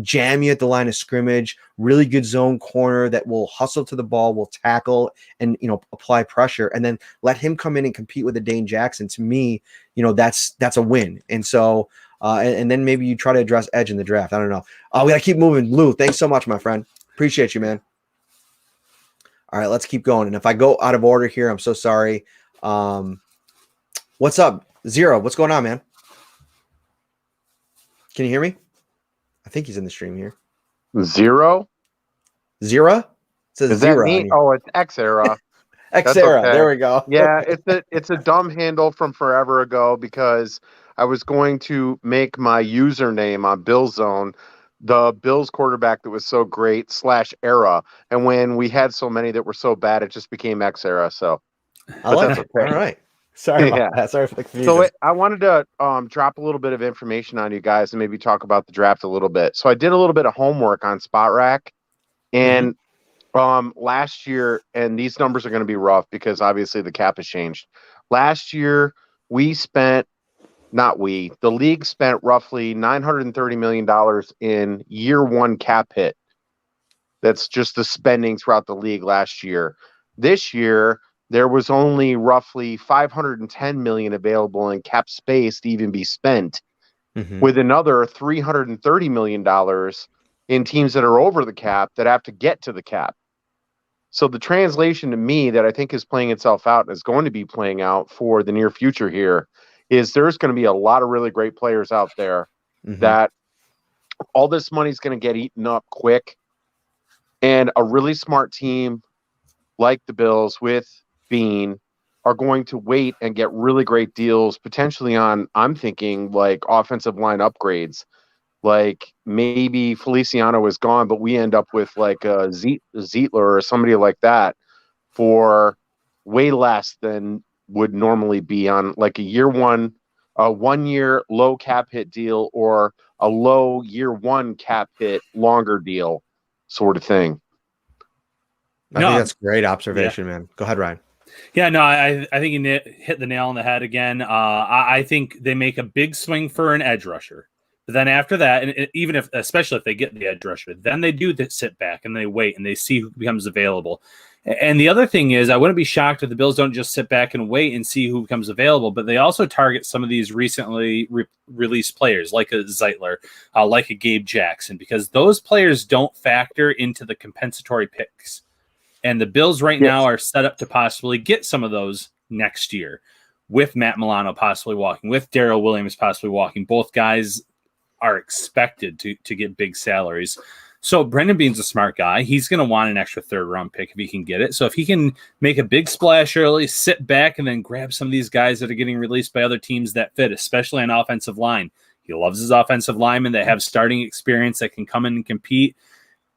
jam you at the line of scrimmage, really good zone corner that will hustle to the ball, will tackle and apply pressure, and then let him come in and compete with a Dane Jackson. To me, that's a win. And so and then maybe you try to address edge in the draft. I don't know. We got to keep moving. Lou, thanks so much, my friend. Appreciate you, man. All right, let's keep going. And if I go out of order here, I'm so sorry. What's up? Zero, what's going on, man? Can you hear me? I think he's in the stream here. Zero? Zero? It says Is zero. that me? Oh, it's Xera. Xera, okay. There we go. Yeah, it's a dumb handle from forever ago because I was going to make my username on Bills Zone the Bills quarterback that was so great /era. And when we had so many that were so bad, it just became Xera. So I like it. All right. Sorry about that. Sorry for the confusion. So I wanted to drop a little bit of information on you guys and maybe talk about the draft a little bit. So I did a little bit of homework on Spot Rack, and last year, and these numbers are going to be rough because obviously the cap has changed. Last year, the league spent roughly $930 million in year one cap hit. That's just the spending throughout the league last year. This year, there was only roughly $510 million available in cap space to even be spent, with another $330 million in teams that are over the cap that have to get to the cap. So the translation to me that I think is playing itself out and is going to be playing out for the near future here is there's going to be a lot of really great players out there that all this money is going to get eaten up quick. And a really smart team like the Bills with Bean are going to wait and get really great deals, potentially on, I'm thinking, like offensive line upgrades. Like maybe Feliciano is gone, but we end up with like a Zietler or somebody like that for way less than would normally be on like a 1 year low cap hit deal or a low year one cap hit longer deal sort of thing. I think that's great observation, man. Go ahead, Ryan. Yeah, no, I think you hit the nail on the head again. I think they make a big swing for an edge rusher. But then after that, and even especially if they get the edge rusher, then they do sit back and they wait and they see who becomes available. And the other thing is, I wouldn't be shocked if the Bills don't just sit back and wait and see who becomes available, but they also target some of these recently released players like a Zeitler, like a Gabe Jackson, because those players don't factor into the compensatory picks. And the Bills right now are set up to possibly get some of those next year with Matt Milano possibly walking, with Daryl Williams possibly walking. Both guys are expected to get big salaries. So Brendan Beane's a smart guy. He's going to want an extra third-round pick if he can get it. So if he can make a big splash early, sit back, and then grab some of these guys that are getting released by other teams that fit, especially on offensive line. He loves his offensive linemen that have starting experience that can come in and compete.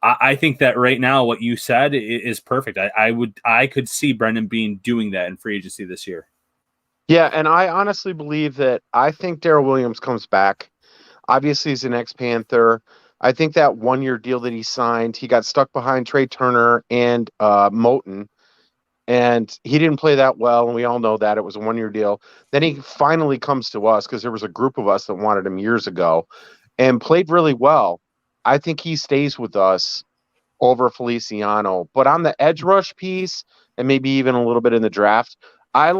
I think that right now what you said is perfect. I could see Brendan Beane doing that in free agency this year. Yeah, and I honestly believe that I think Daryl Williams comes back. Obviously, he's an ex-Panther. I think that 1 year deal that he signed, he got stuck behind Trey Turner and Moten, and he didn't play that well, and we all know that. It was a 1 year deal. Then he finally comes to us because there was a group of us that wanted him years ago and played really well. I think he stays with us over Feliciano. But on the edge rush piece, and maybe even a little bit in the draft, I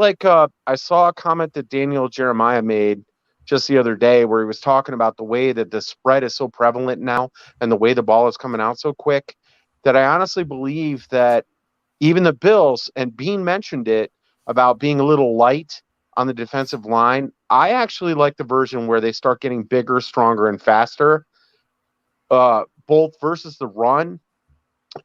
saw a comment that Daniel Jeremiah made just the other day where he was talking about the way that the spread is so prevalent now and the way the ball is coming out so quick that I honestly believe that even the Bills, and Bean mentioned it about being a little light on the defensive line. I actually like the version where they start getting bigger, stronger, and faster, both versus the run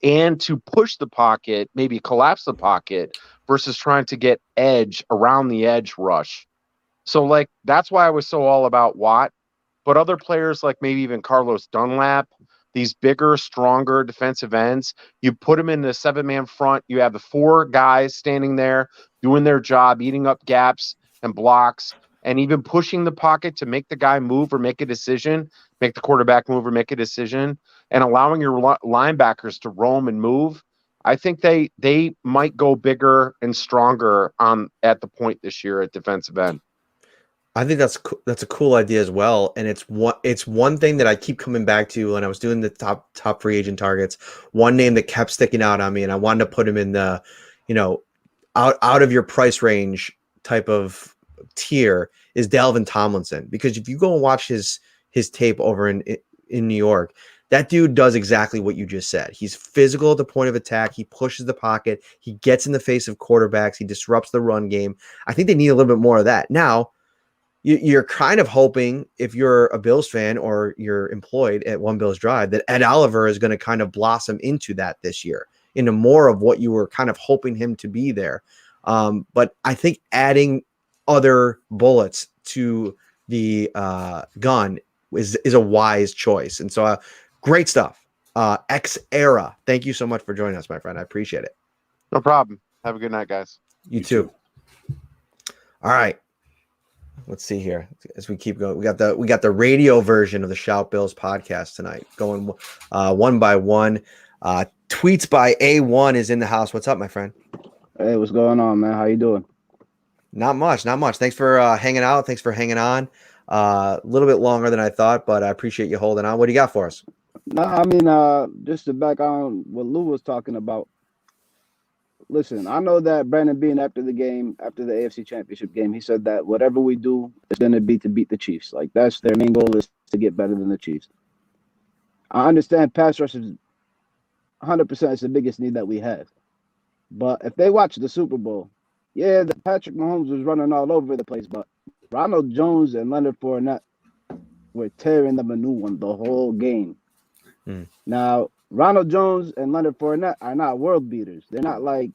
and to push the pocket, maybe collapse the pocket versus trying to get edge around the edge rush. So, like, that's why I was so all about Watt. But other players, like maybe even Carlos Dunlap, these bigger, stronger defensive ends, you put them in the 7-man front. You have the 4 guys standing there doing their job, eating up gaps and blocks, and even pushing the pocket to make the guy move or make a decision, make the quarterback move or make a decision, and allowing your linebackers to roam and move. I think they might go bigger and stronger at the point this year at defensive end. I think that's a cool idea as well, and it's one thing that I keep coming back to when I was doing the top free agent targets. One name that kept sticking out on me, and I wanted to put him in the, out of your price range type of tier, is Dalvin Tomlinson, because if you go and watch his tape over in New York, that dude does exactly what you just said. He's physical at the point of attack. He pushes the pocket. He gets in the face of quarterbacks. He disrupts the run game. I think they need a little bit more of that. Now, you're kind of hoping, if you're a Bills fan or you're employed at One Bills Drive, that Ed Oliver is going to kind of blossom into that this year, into more of what you were kind of hoping him to be there. But I think adding other bullets to the gun is a wise choice. And so great stuff. X Era, thank you so much for joining us, my friend. I appreciate it. No problem. Have a good night, guys. You too. All right. Let's see here as we keep going. We got the radio version of the Shout Bills podcast tonight, going one by one. Tweets by A1 is in the house. What's up, my friend? Hey, what's going on, man? How you doing? Not much. Thanks for hanging out. Thanks for hanging on. A little bit longer than I thought, but I appreciate you holding on. What do you got for us? No, I mean, just to back on what Lou was talking about. Listen, I know that Brandon Bean, after the AFC Championship game, he said that whatever we do is going to be to beat the Chiefs. Like, that's their main goal, is to get better than the Chiefs. I understand pass rush is 100% is the biggest need that we have. But if they watch the Super Bowl, yeah, Patrick Mahomes was running all over the place, but Ronald Jones and Leonard Fournette were tearing them a new one the whole game. Now, Ronald Jones and Leonard Fournette are not world beaters. They're not like,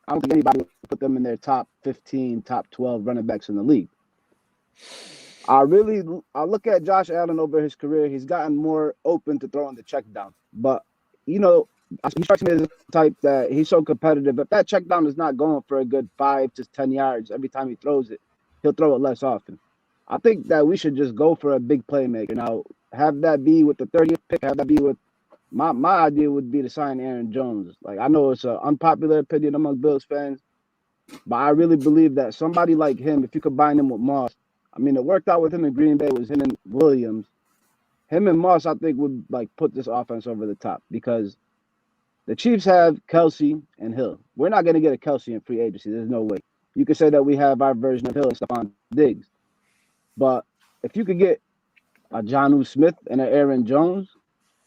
I don't think anybody would put them in their top 15, top 12 running backs in the league. I look at Josh Allen over his career. He's gotten more open to throwing the check down. But, you know, he strikes me as the type that he's so competitive. If that check down is not going for a good 5 to 10 yards every time he throws it, he'll throw it less often. I think that we should just go for a big playmaker. Now, have that be with the 30th pick, have that be with my idea would be to sign Aaron Jones. Like, I know it's an unpopular opinion among Bills fans, but I really believe that somebody like him, if you combine him with Moss, I mean, it worked out with him in Green Bay. It was him and Williams. Him and Moss, I think, would like put this offense over the top, because the Chiefs have Kelsey and Hill. We're not going to get a Kelsey in free agency. There's no way. You could say that we have our version of Hill and Stephon Diggs. But if you could get a Jonnu Smith and an Aaron Jones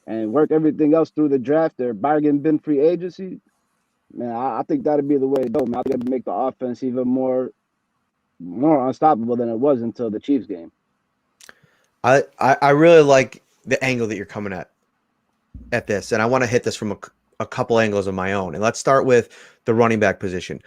and work everything else through the draft or bargain bin free agency, man, I think that'd be the way to go, man. I think that'd make the offense even more unstoppable than it was until the Chiefs game. I really like the angle that you're coming at this, and I want to hit this from a couple angles of my own. And let's start with the running back position.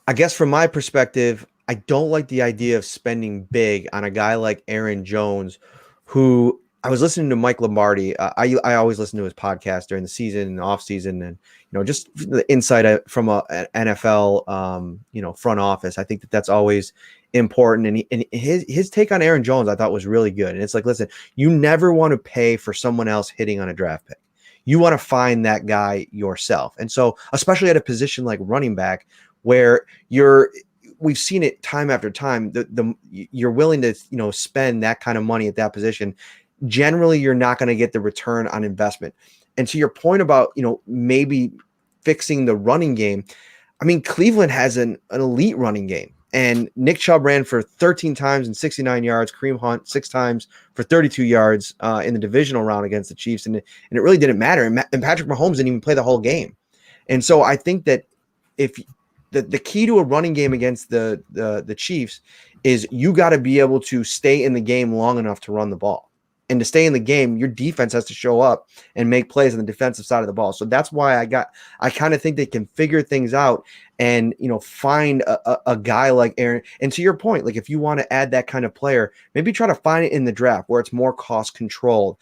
I guess from my perspective, I don't like the idea of spending big on a guy like Aaron Jones, who I was listening to Mike Lombardi. I always listen to his podcast during the season and off season, and just the insight from an NFL front office. I think that's always important. And his take on Aaron Jones I thought was really good. And it's like, listen, you never want to pay for someone else hitting on a draft pick. You want to find that guy yourself. And so, especially at a position like running back, where we've seen it time after time, you're willing to spend that kind of money at that position. Generally, you're not going to get the return on investment. And to your point about maybe fixing the running game, I mean, Cleveland has an elite running game, and Nick Chubb ran for 13 times and 69 yards. Kareem Hunt 6 times for 32 yards in the divisional round against the Chiefs, and it really didn't matter. And Patrick Mahomes didn't even play the whole game. And so I think that if the key to a running game against the Chiefs is you got to be able to stay in the game long enough to run the ball. And to stay in the game, your defense has to show up and make plays on the defensive side of the ball. So that's why I kind of think they can figure things out and, find a guy like Aaron. And to your point, like if you want to add that kind of player, maybe try to find it in the draft where it's more cost controlled.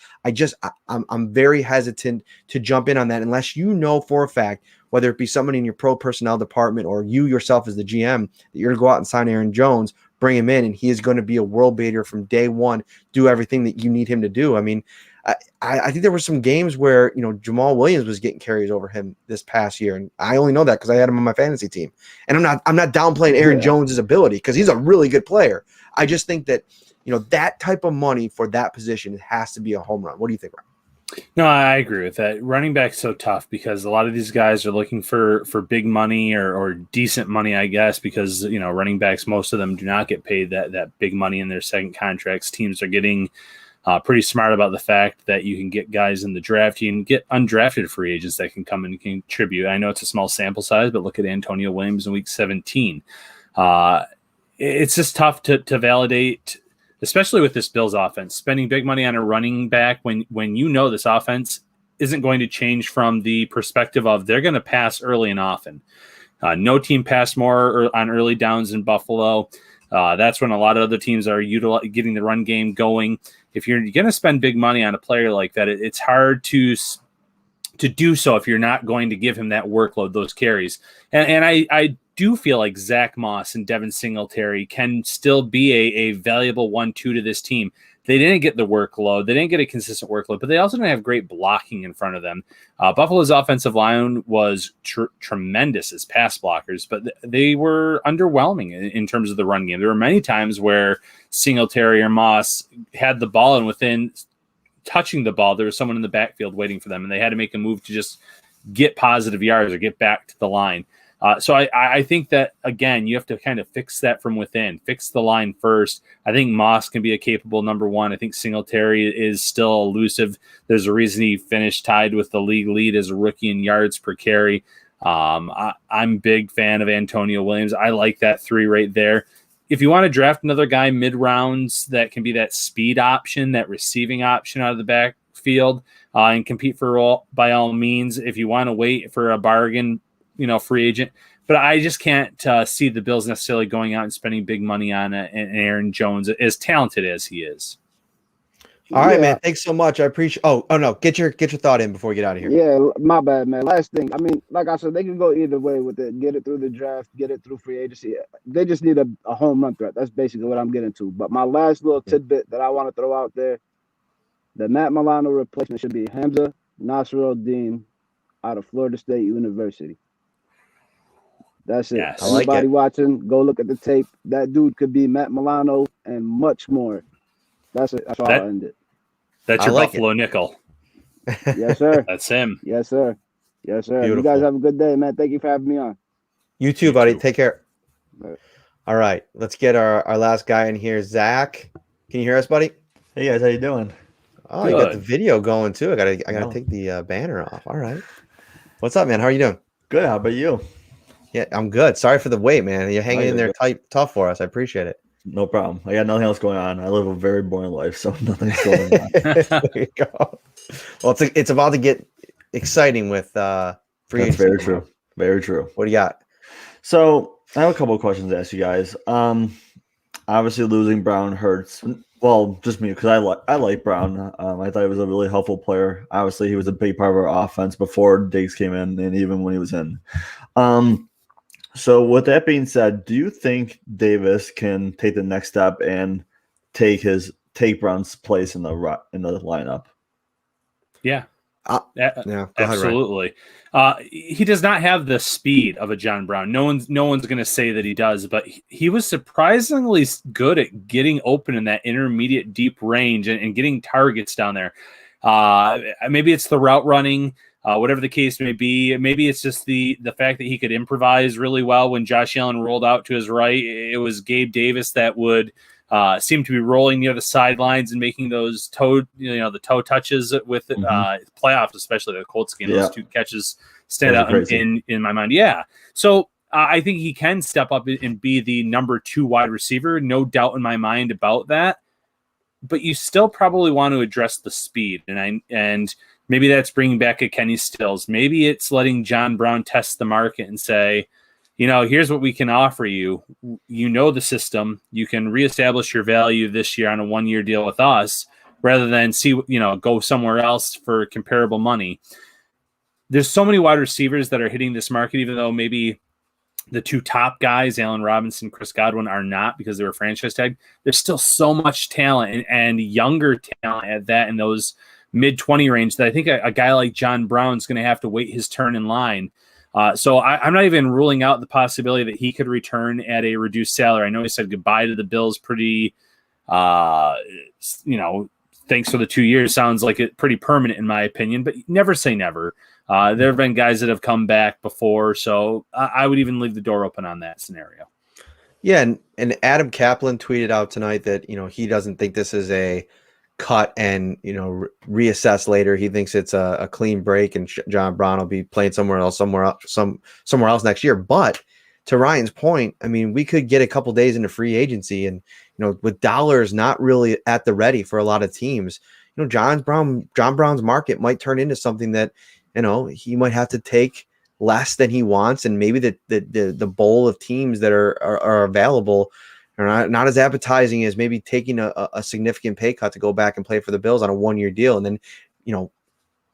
I'm very hesitant to jump in on that unless you know for a fact, whether it be someone in your pro personnel department or you yourself as the GM, that you're going to go out and sign Aaron Jones, bring him in, and he is going to be a world beater from day one, do everything that you need him to do. I mean, I think there were some games where, Jamal Williams was getting carries over him this past year. And I only know that because I had him on my fantasy team. And I'm not downplaying Aaron Jones's ability, because he's a really good player. I just think that, that type of money for that position has to be a home run. What do you think, Ryan? No, I agree with that. Running back's so tough because a lot of these guys are looking for big money or decent money, I guess, because running backs, most of them do not get paid that big money in their second contracts. Teams are getting pretty smart about the fact that you can get guys in the draft. You can get undrafted free agents that can come and contribute. I know it's a small sample size, but look at Antonio Williams in week 17. It's just tough to validate, especially with this Bills offense, spending big money on a running back when this offense isn't going to change from the perspective of they're going to pass early and often. No team passed more on early downs in Buffalo. That's when a lot of other teams are getting the run game going. If you're going to spend big money on a player like that, it's hard to do so if you're not going to give him that workload, those carries. And I do feel like Zach Moss and Devin Singletary can still be a valuable 1-2 to this team. They didn't get the workload. They didn't get a consistent workload, but they also didn't have great blocking in front of them. Buffalo's offensive line was tremendous as pass blockers, but they were underwhelming in terms of the run game. There were many times where Singletary or Moss had the ball, and within touching the ball, there was someone in the backfield waiting for them, and they had to make a move to just get positive yards or get back to the line. So I think that, again, you have to kind of fix that from within, fix the line first. I think Moss can be a capable number one. I think Singletary is still elusive. There's a reason he finished tied with the league lead as a rookie in yards per carry. I'm a big fan of Antonio Williams. I like that 3 right there. If you want to draft another guy mid-rounds that can be that speed option, that receiving option out of the backfield, and compete for a role, by all means. If you want to wait for a bargain, free agent. But I just can't see the Bills necessarily going out and spending big money on an Aaron Jones, as talented as he is. All right, man. Thanks so much. I appreciate. Oh no. Get your thought in before we get out of here. Yeah, my bad, man. Last thing. I mean, like I said, they can go either way with it. Get it through the draft, get it through free agency. They just need a home run threat. That's basically what I'm getting to. But my last little tidbit that I want to throw out there, the Matt Milano replacement should be Hamza Nasruddin out of Florida State University. That's it. Yes. Everybody watching, go look at the tape. That dude could be Matt Milano and much more. That's it. That's how I'll end it. That's your Buffalo nickel. Yes, sir. That's him. Yes, sir. Yes, sir. Beautiful. You guys have a good day, man. Thank you for having me on. You too, buddy. Take care. All right. Let's get our last guy in here. Zach, can you hear us, buddy? Hey, guys. How you doing? Oh, you got the video going, too. I gotta take the banner off. All right. What's up, man? How are you doing? Good. How about you? Yeah, I'm good. Sorry for the wait, man. You're hanging in there tough for us. I appreciate it. No problem. I got nothing else going on. I live a very boring life, so nothing's going on. There you go. Well, it's about to get exciting with free agency. Very true. Very true. What do you got? So I have a couple of questions to ask you guys. Obviously, losing Brown hurts. Well, just me, because I like Brown. I thought he was a really helpful player. Obviously, he was a big part of our offense before Diggs came in, and even when he was in. So with that being said, do you think Davis can take the next step and take Brown's place in the lineup? Yeah. Yeah, absolutely. He does not have the speed of a John Brown. No one's going to say that he does, but he was surprisingly good at getting open in that intermediate deep range and getting targets down there. Maybe it's the route running. Whatever the case may be, maybe it's just the fact that he could improvise really well. When Josh Allen rolled out to his right, it was Gabe Davis that would seem to be rolling near the sidelines and making those toe touches with playoffs, especially the Colts game. Those 2 catches stand out in my mind. Yeah. So I think he can step up and be the number 2 wide receiver. No doubt in my mind about that. But you still probably want to address the speed, and maybe that's bringing back a Kenny Stills. Maybe it's letting John Brown test the market and say, here's what we can offer you. The system. You can reestablish your value this year on a 1-year deal with us, rather than go somewhere else for comparable money. There's so many wide receivers that are hitting this market, even though maybe the 2 top guys, Allen Robinson, Chris Godwin, are not because they were franchise tag. There's still so much talent and younger talent at that in those mid-20 range that I think a guy like John Brown's going to have to wait his turn in line. So I'm not even ruling out the possibility that he could return at a reduced salary. I know he said goodbye to the Bills pretty, thanks for the 2 years sounds like it pretty permanent in my opinion, but never say never. There have been guys that have come back before, so I would even leave the door open on that scenario. Yeah, and Adam Kaplan tweeted out tonight that he doesn't think this is a cut and reassess later. He thinks it's a clean break, and John Brown will be playing somewhere else next year. But to Ryan's point, I mean, we could get a couple days into free agency, and with dollars not really at the ready for a lot of teams, John Brown's market might turn into something that he might have to take less than he wants, and maybe the bowl of teams that are available are not as appetizing as maybe taking a significant pay cut to go back and play for the Bills on a 1-year deal, and then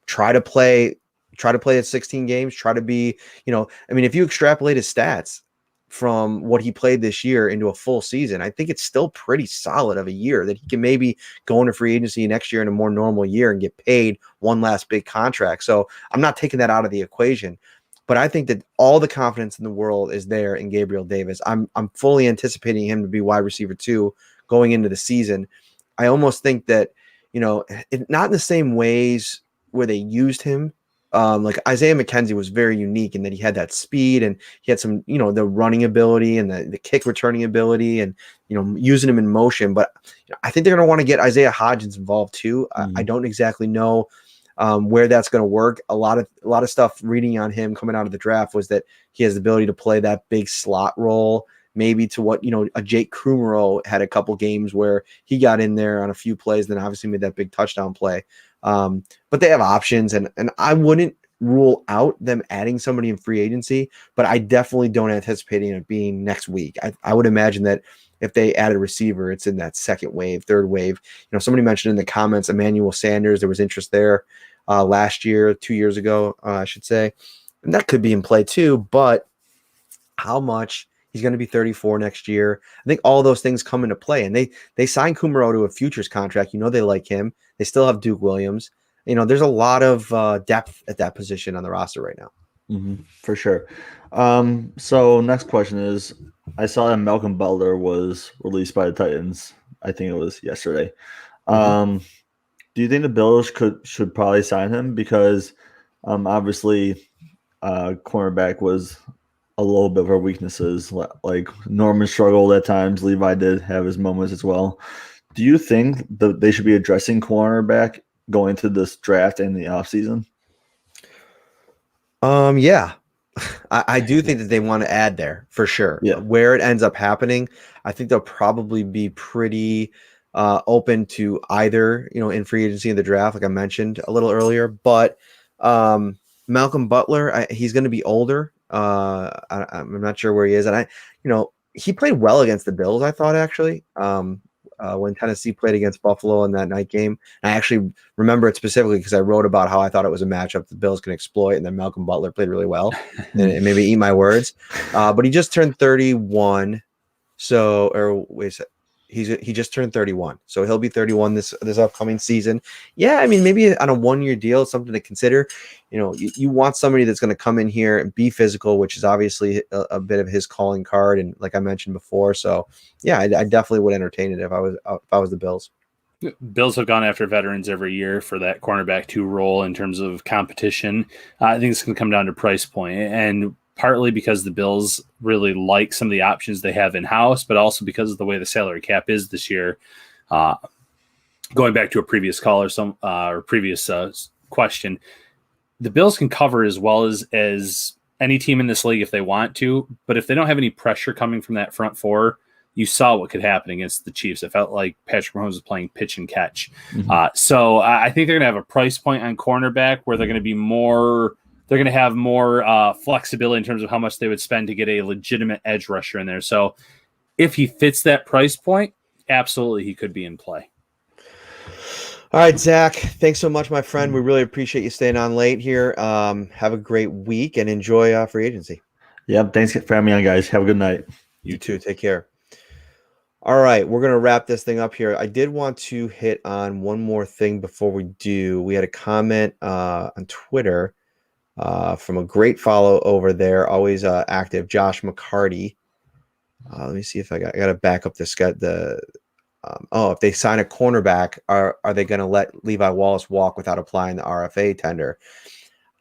try to play at 16 games, try to be if you extrapolate his stats from what he played this year into a full season, I think it's still pretty solid of a year that he can maybe go into free agency next year in a more normal year and get paid one last big contract. So I'm not taking that out of the equation, but I think that all the confidence in the world is there in Gabriel Davis. I'm fully anticipating him to be wide receiver 2 going into the season. I almost think that, not in the same ways where they used him. Like Isaiah Mckenzie was very unique in that he had that speed, and he had some, the running ability and the kick returning ability, and, using him in motion. But I think they're going to want to get Isaiah Hodgins involved too. I don't exactly know where that's going to work. A lot of stuff reading on him coming out of the draft was that he has the ability to play that big slot role, maybe to what, a Jake Krumero had a couple games where he got in there on a few plays, then obviously made that big touchdown play. But they have options, and I wouldn't rule out them adding somebody in free agency, but I definitely don't anticipate it being next week. I would imagine that if they add a receiver, it's in that second wave, third wave. Somebody mentioned in the comments, Emmanuel Sanders, there was interest there last year, 2 years ago, I should say. And that could be in play too, but how much? He's going to be 34 next year. I think all those things come into play, and they signed Kumaro to a futures contract. They like him. They still have Duke Williams. There's a lot of depth at that position on the roster right now. Mm-hmm, for sure. So next question is, I saw that Malcolm Butler was released by the Titans. I think it was yesterday. Do you think the Bills should probably sign him? Because obviously cornerback was a little bit of our weaknesses. Like Norman struggled at times. Levi did have his moments as well. Do you think that they should be addressing cornerback going to this draft in the offseason? Yeah. I do think that they want to add there for sure. Yeah. Where it ends up happening, I think they'll probably be pretty open to either, in free agency in the draft, like I mentioned a little earlier. But Malcolm Butler, he's going to be older. I'm not sure where he is. And he played well against the Bills, I thought, actually. When Tennessee played against Buffalo in that night game. And I actually remember it specifically because I wrote about how I thought it was a matchup the Bills can exploit, and then Malcolm Butler played really well and maybe eat my words. But he just turned 31. He just turned 31. So he'll be 31 this upcoming season. Yeah, I mean, maybe on a 1-year deal, it's something to consider. You want somebody that's going to come in here and be physical, which is obviously a bit of his calling card, and like I mentioned before. So yeah, I definitely would entertain it if I was the Bills. Bills have gone after veterans every year for that cornerback 2 role in terms of competition. I think it's going to come down to price point, and partly because the Bills really like some of the options they have in-house, but also because of the way the salary cap is this year. Going back to a previous call or previous question, the Bills can cover as well as any team in this league if they want to, but if they don't have any pressure coming from that front four, you saw what could happen against the Chiefs. It felt like Patrick Mahomes was playing pitch and catch. So I think they're going to have a price point on cornerback where they're going to be more – they're going to have more flexibility in terms of how much they would spend to get a legitimate edge rusher in there. So if he fits that price point, absolutely he could be in play. All right, Zach, thanks so much, my friend. We really appreciate you staying on late here. Have a great week and enjoy free agency. Yep, thanks for having me on, guys. Have a good night. You too. Take care. All right, we're going to wrap this thing up here. I did want to hit on one more thing before we do. We had a comment on Twitter from a great follow over there, always active, Josh McCarty. Let me see if I got to back up the if they sign a cornerback, are they going to let Levi Wallace walk without applying the RFA tender?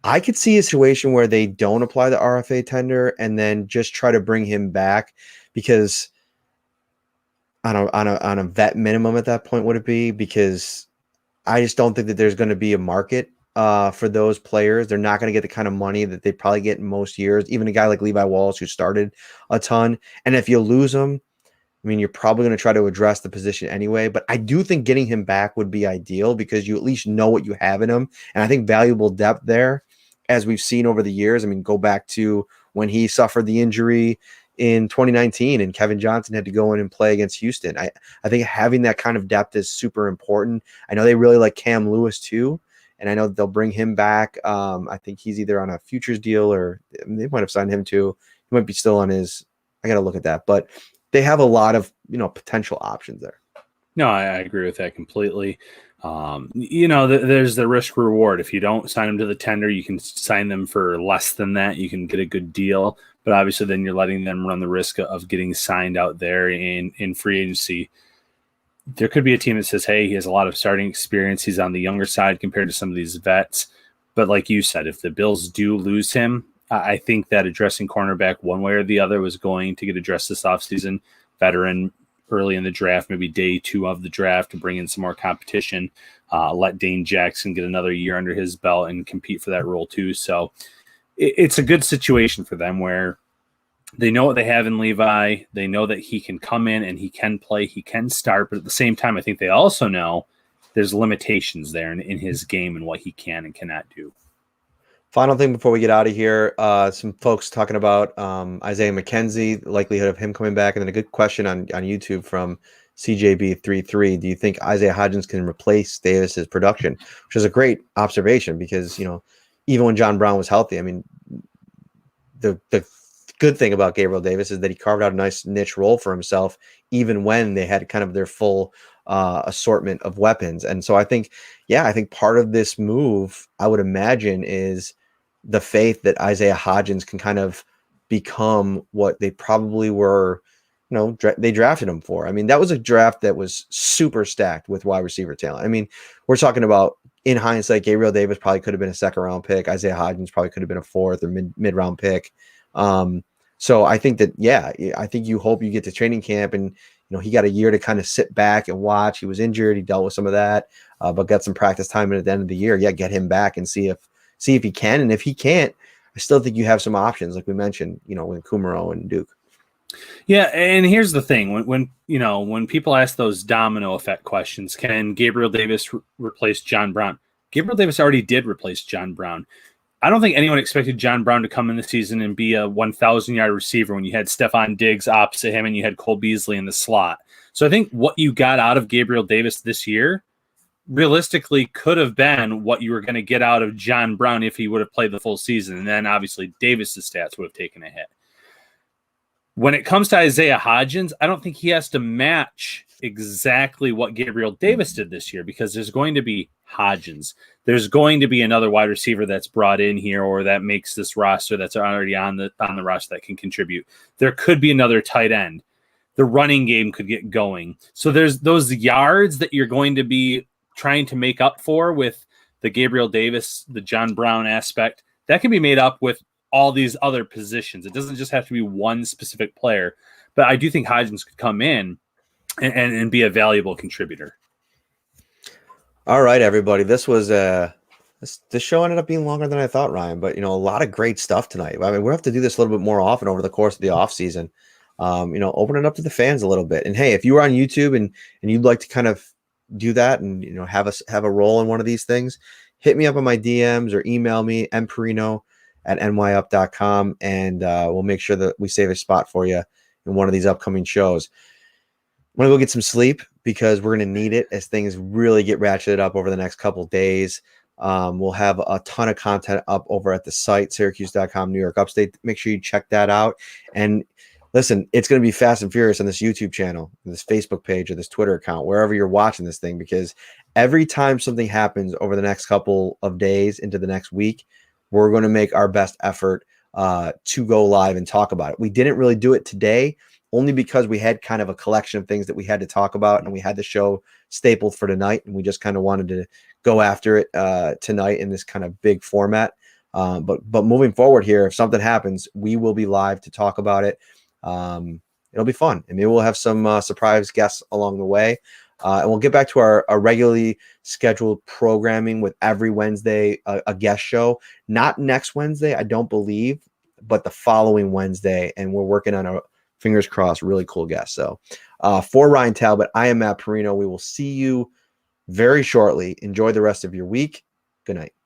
I could see a situation where they don't apply the RFA tender and then just try to bring him back, because on a vet minimum at that point, would it be? Because I just don't think that there's going to be a market for those players. They're not going to get the kind of money that they probably get in most years. Even a guy like Levi Wallace, who started a ton. And if you lose him, I mean, you're probably going to try to address the position anyway. But I do think getting him back would be ideal, because you at least know what you have in him. And I think valuable depth there, as we've seen over the years. I mean, go back to when he suffered the injury in 2019 and Kevin Johnson had to go in and play against Houston. I think having that kind of depth is super important. I know they really like Cam Lewis too, and I know that they'll bring him back. I think he's either on a futures deal, or they might have signed him too. He might be still on his, I got to look at that, but they have a lot of, potential options there. No, I agree with that completely. There's the risk reward. If you don't sign them to the tender, you can sign them for less than that. You can get a good deal, but obviously then you're letting them run the risk of getting signed out there in free agency. There could be a team that says, hey, he has a lot of starting experience. He's on the younger side compared to some of these vets. But like you said, if the Bills do lose him, I think that addressing cornerback one way or the other was going to get addressed this offseason. Veteran early in the draft, maybe day 2 of the draft, to bring in some more competition, let Dane Jackson get another year under his belt and compete for that role too. So it's a good situation for them where they know what they have in Levi. They know that he can come in and he can play, he can start, but at the same time, I think they also know there's limitations there in his game and what he can and cannot do. Final thing before we get out of here, some folks talking about Isaiah Mckenzie, the likelihood of him coming back, and then a good question on YouTube from CJB33. Do you think Isaiah Hodgins can replace Davis's production? Which is a great observation, because even when John Brown was healthy, I mean, the good thing about Gabriel Davis is that he carved out a nice niche role for himself, even when they had kind of their full assortment of weapons. And so I think part of this move, I would imagine, is the faith that Isaiah Hodgins can kind of become what they probably were, they drafted him for. I mean, that was a draft that was super stacked with wide receiver talent. I mean, we're talking about, in hindsight, Gabriel Davis probably could have been a 2nd round pick. Isaiah Hodgins probably could have been a 4th or mid round pick. So I think that, I think you hope you get to training camp and, he got a year to kind of sit back and watch. He was injured. He dealt with some of that, but got some practice time at the end of the year. Yeah, get him back and see if he can. And if he can't, I still think you have some options, like we mentioned, with Kumaro and Duke. Yeah, and here's the thing: when people ask those domino effect questions, can Gabriel Davis replace John Brown? Gabriel Davis already did replace John Brown. I don't think anyone expected John Brown to come in the season and be a 1,000-yard receiver when you had Stephon Diggs opposite him and you had Cole Beasley in the slot. So I think what you got out of Gabriel Davis this year realistically could have been what you were going to get out of John Brown if he would have played the full season. And then obviously Davis's stats would have taken a hit. When it comes to Isaiah Hodgins, I don't think he has to match exactly what Gabriel Davis did this year, because there's going to be Hodgins. There's going to be another wide receiver that's brought in here or that makes this roster that's already on the roster that can contribute. There could be another tight end. The running game could get going. So there's those yards that you're going to be trying to make up for with the Gabriel Davis, the John Brown aspect. That can be made up with all these other positions. It doesn't just have to be one specific player, but I do think Hodgins could come in and be a valuable contributor. All right, everybody. This was this show ended up being longer than I thought, Ryan, but a lot of great stuff tonight. I mean, we'll have to do this a little bit more often over the course of the off season. Open it up to the fans a little bit. And hey, if you are on YouTube and you'd like to kind of do that and have a role in one of these things, hit me up on my DMs or email me, mparrino@nyup.com, and we'll make sure that we save a spot for you in one of these upcoming shows. I'm going to go get some sleep because we're going to need it as things really get ratcheted up over the next couple of days. We'll have a ton of content up over at the site, Syracuse.com, New York Upstate. Make sure you check that out. And listen, it's going to be fast and furious on this YouTube channel, this Facebook page, or this Twitter account, wherever you're watching this thing, because every time something happens over the next couple of days into the next week, we're going to make our best effort to go live and talk about it. We didn't really do it today, only because we had kind of a collection of things that we had to talk about, and we had the show stapled for tonight, and we just kind of wanted to go after it tonight in this kind of big format. But moving forward here, if something happens, we will be live to talk about it. It'll be fun, and maybe we'll have some surprise guests along the way. And we'll get back to our regularly scheduled programming with every Wednesday a guest show. Not next Wednesday, I don't believe, but the following Wednesday. And we're working on a, fingers crossed, really cool guest. So for Ryan Talbot, I am Matt Parrino. We will see you very shortly. Enjoy the rest of your week. Good night.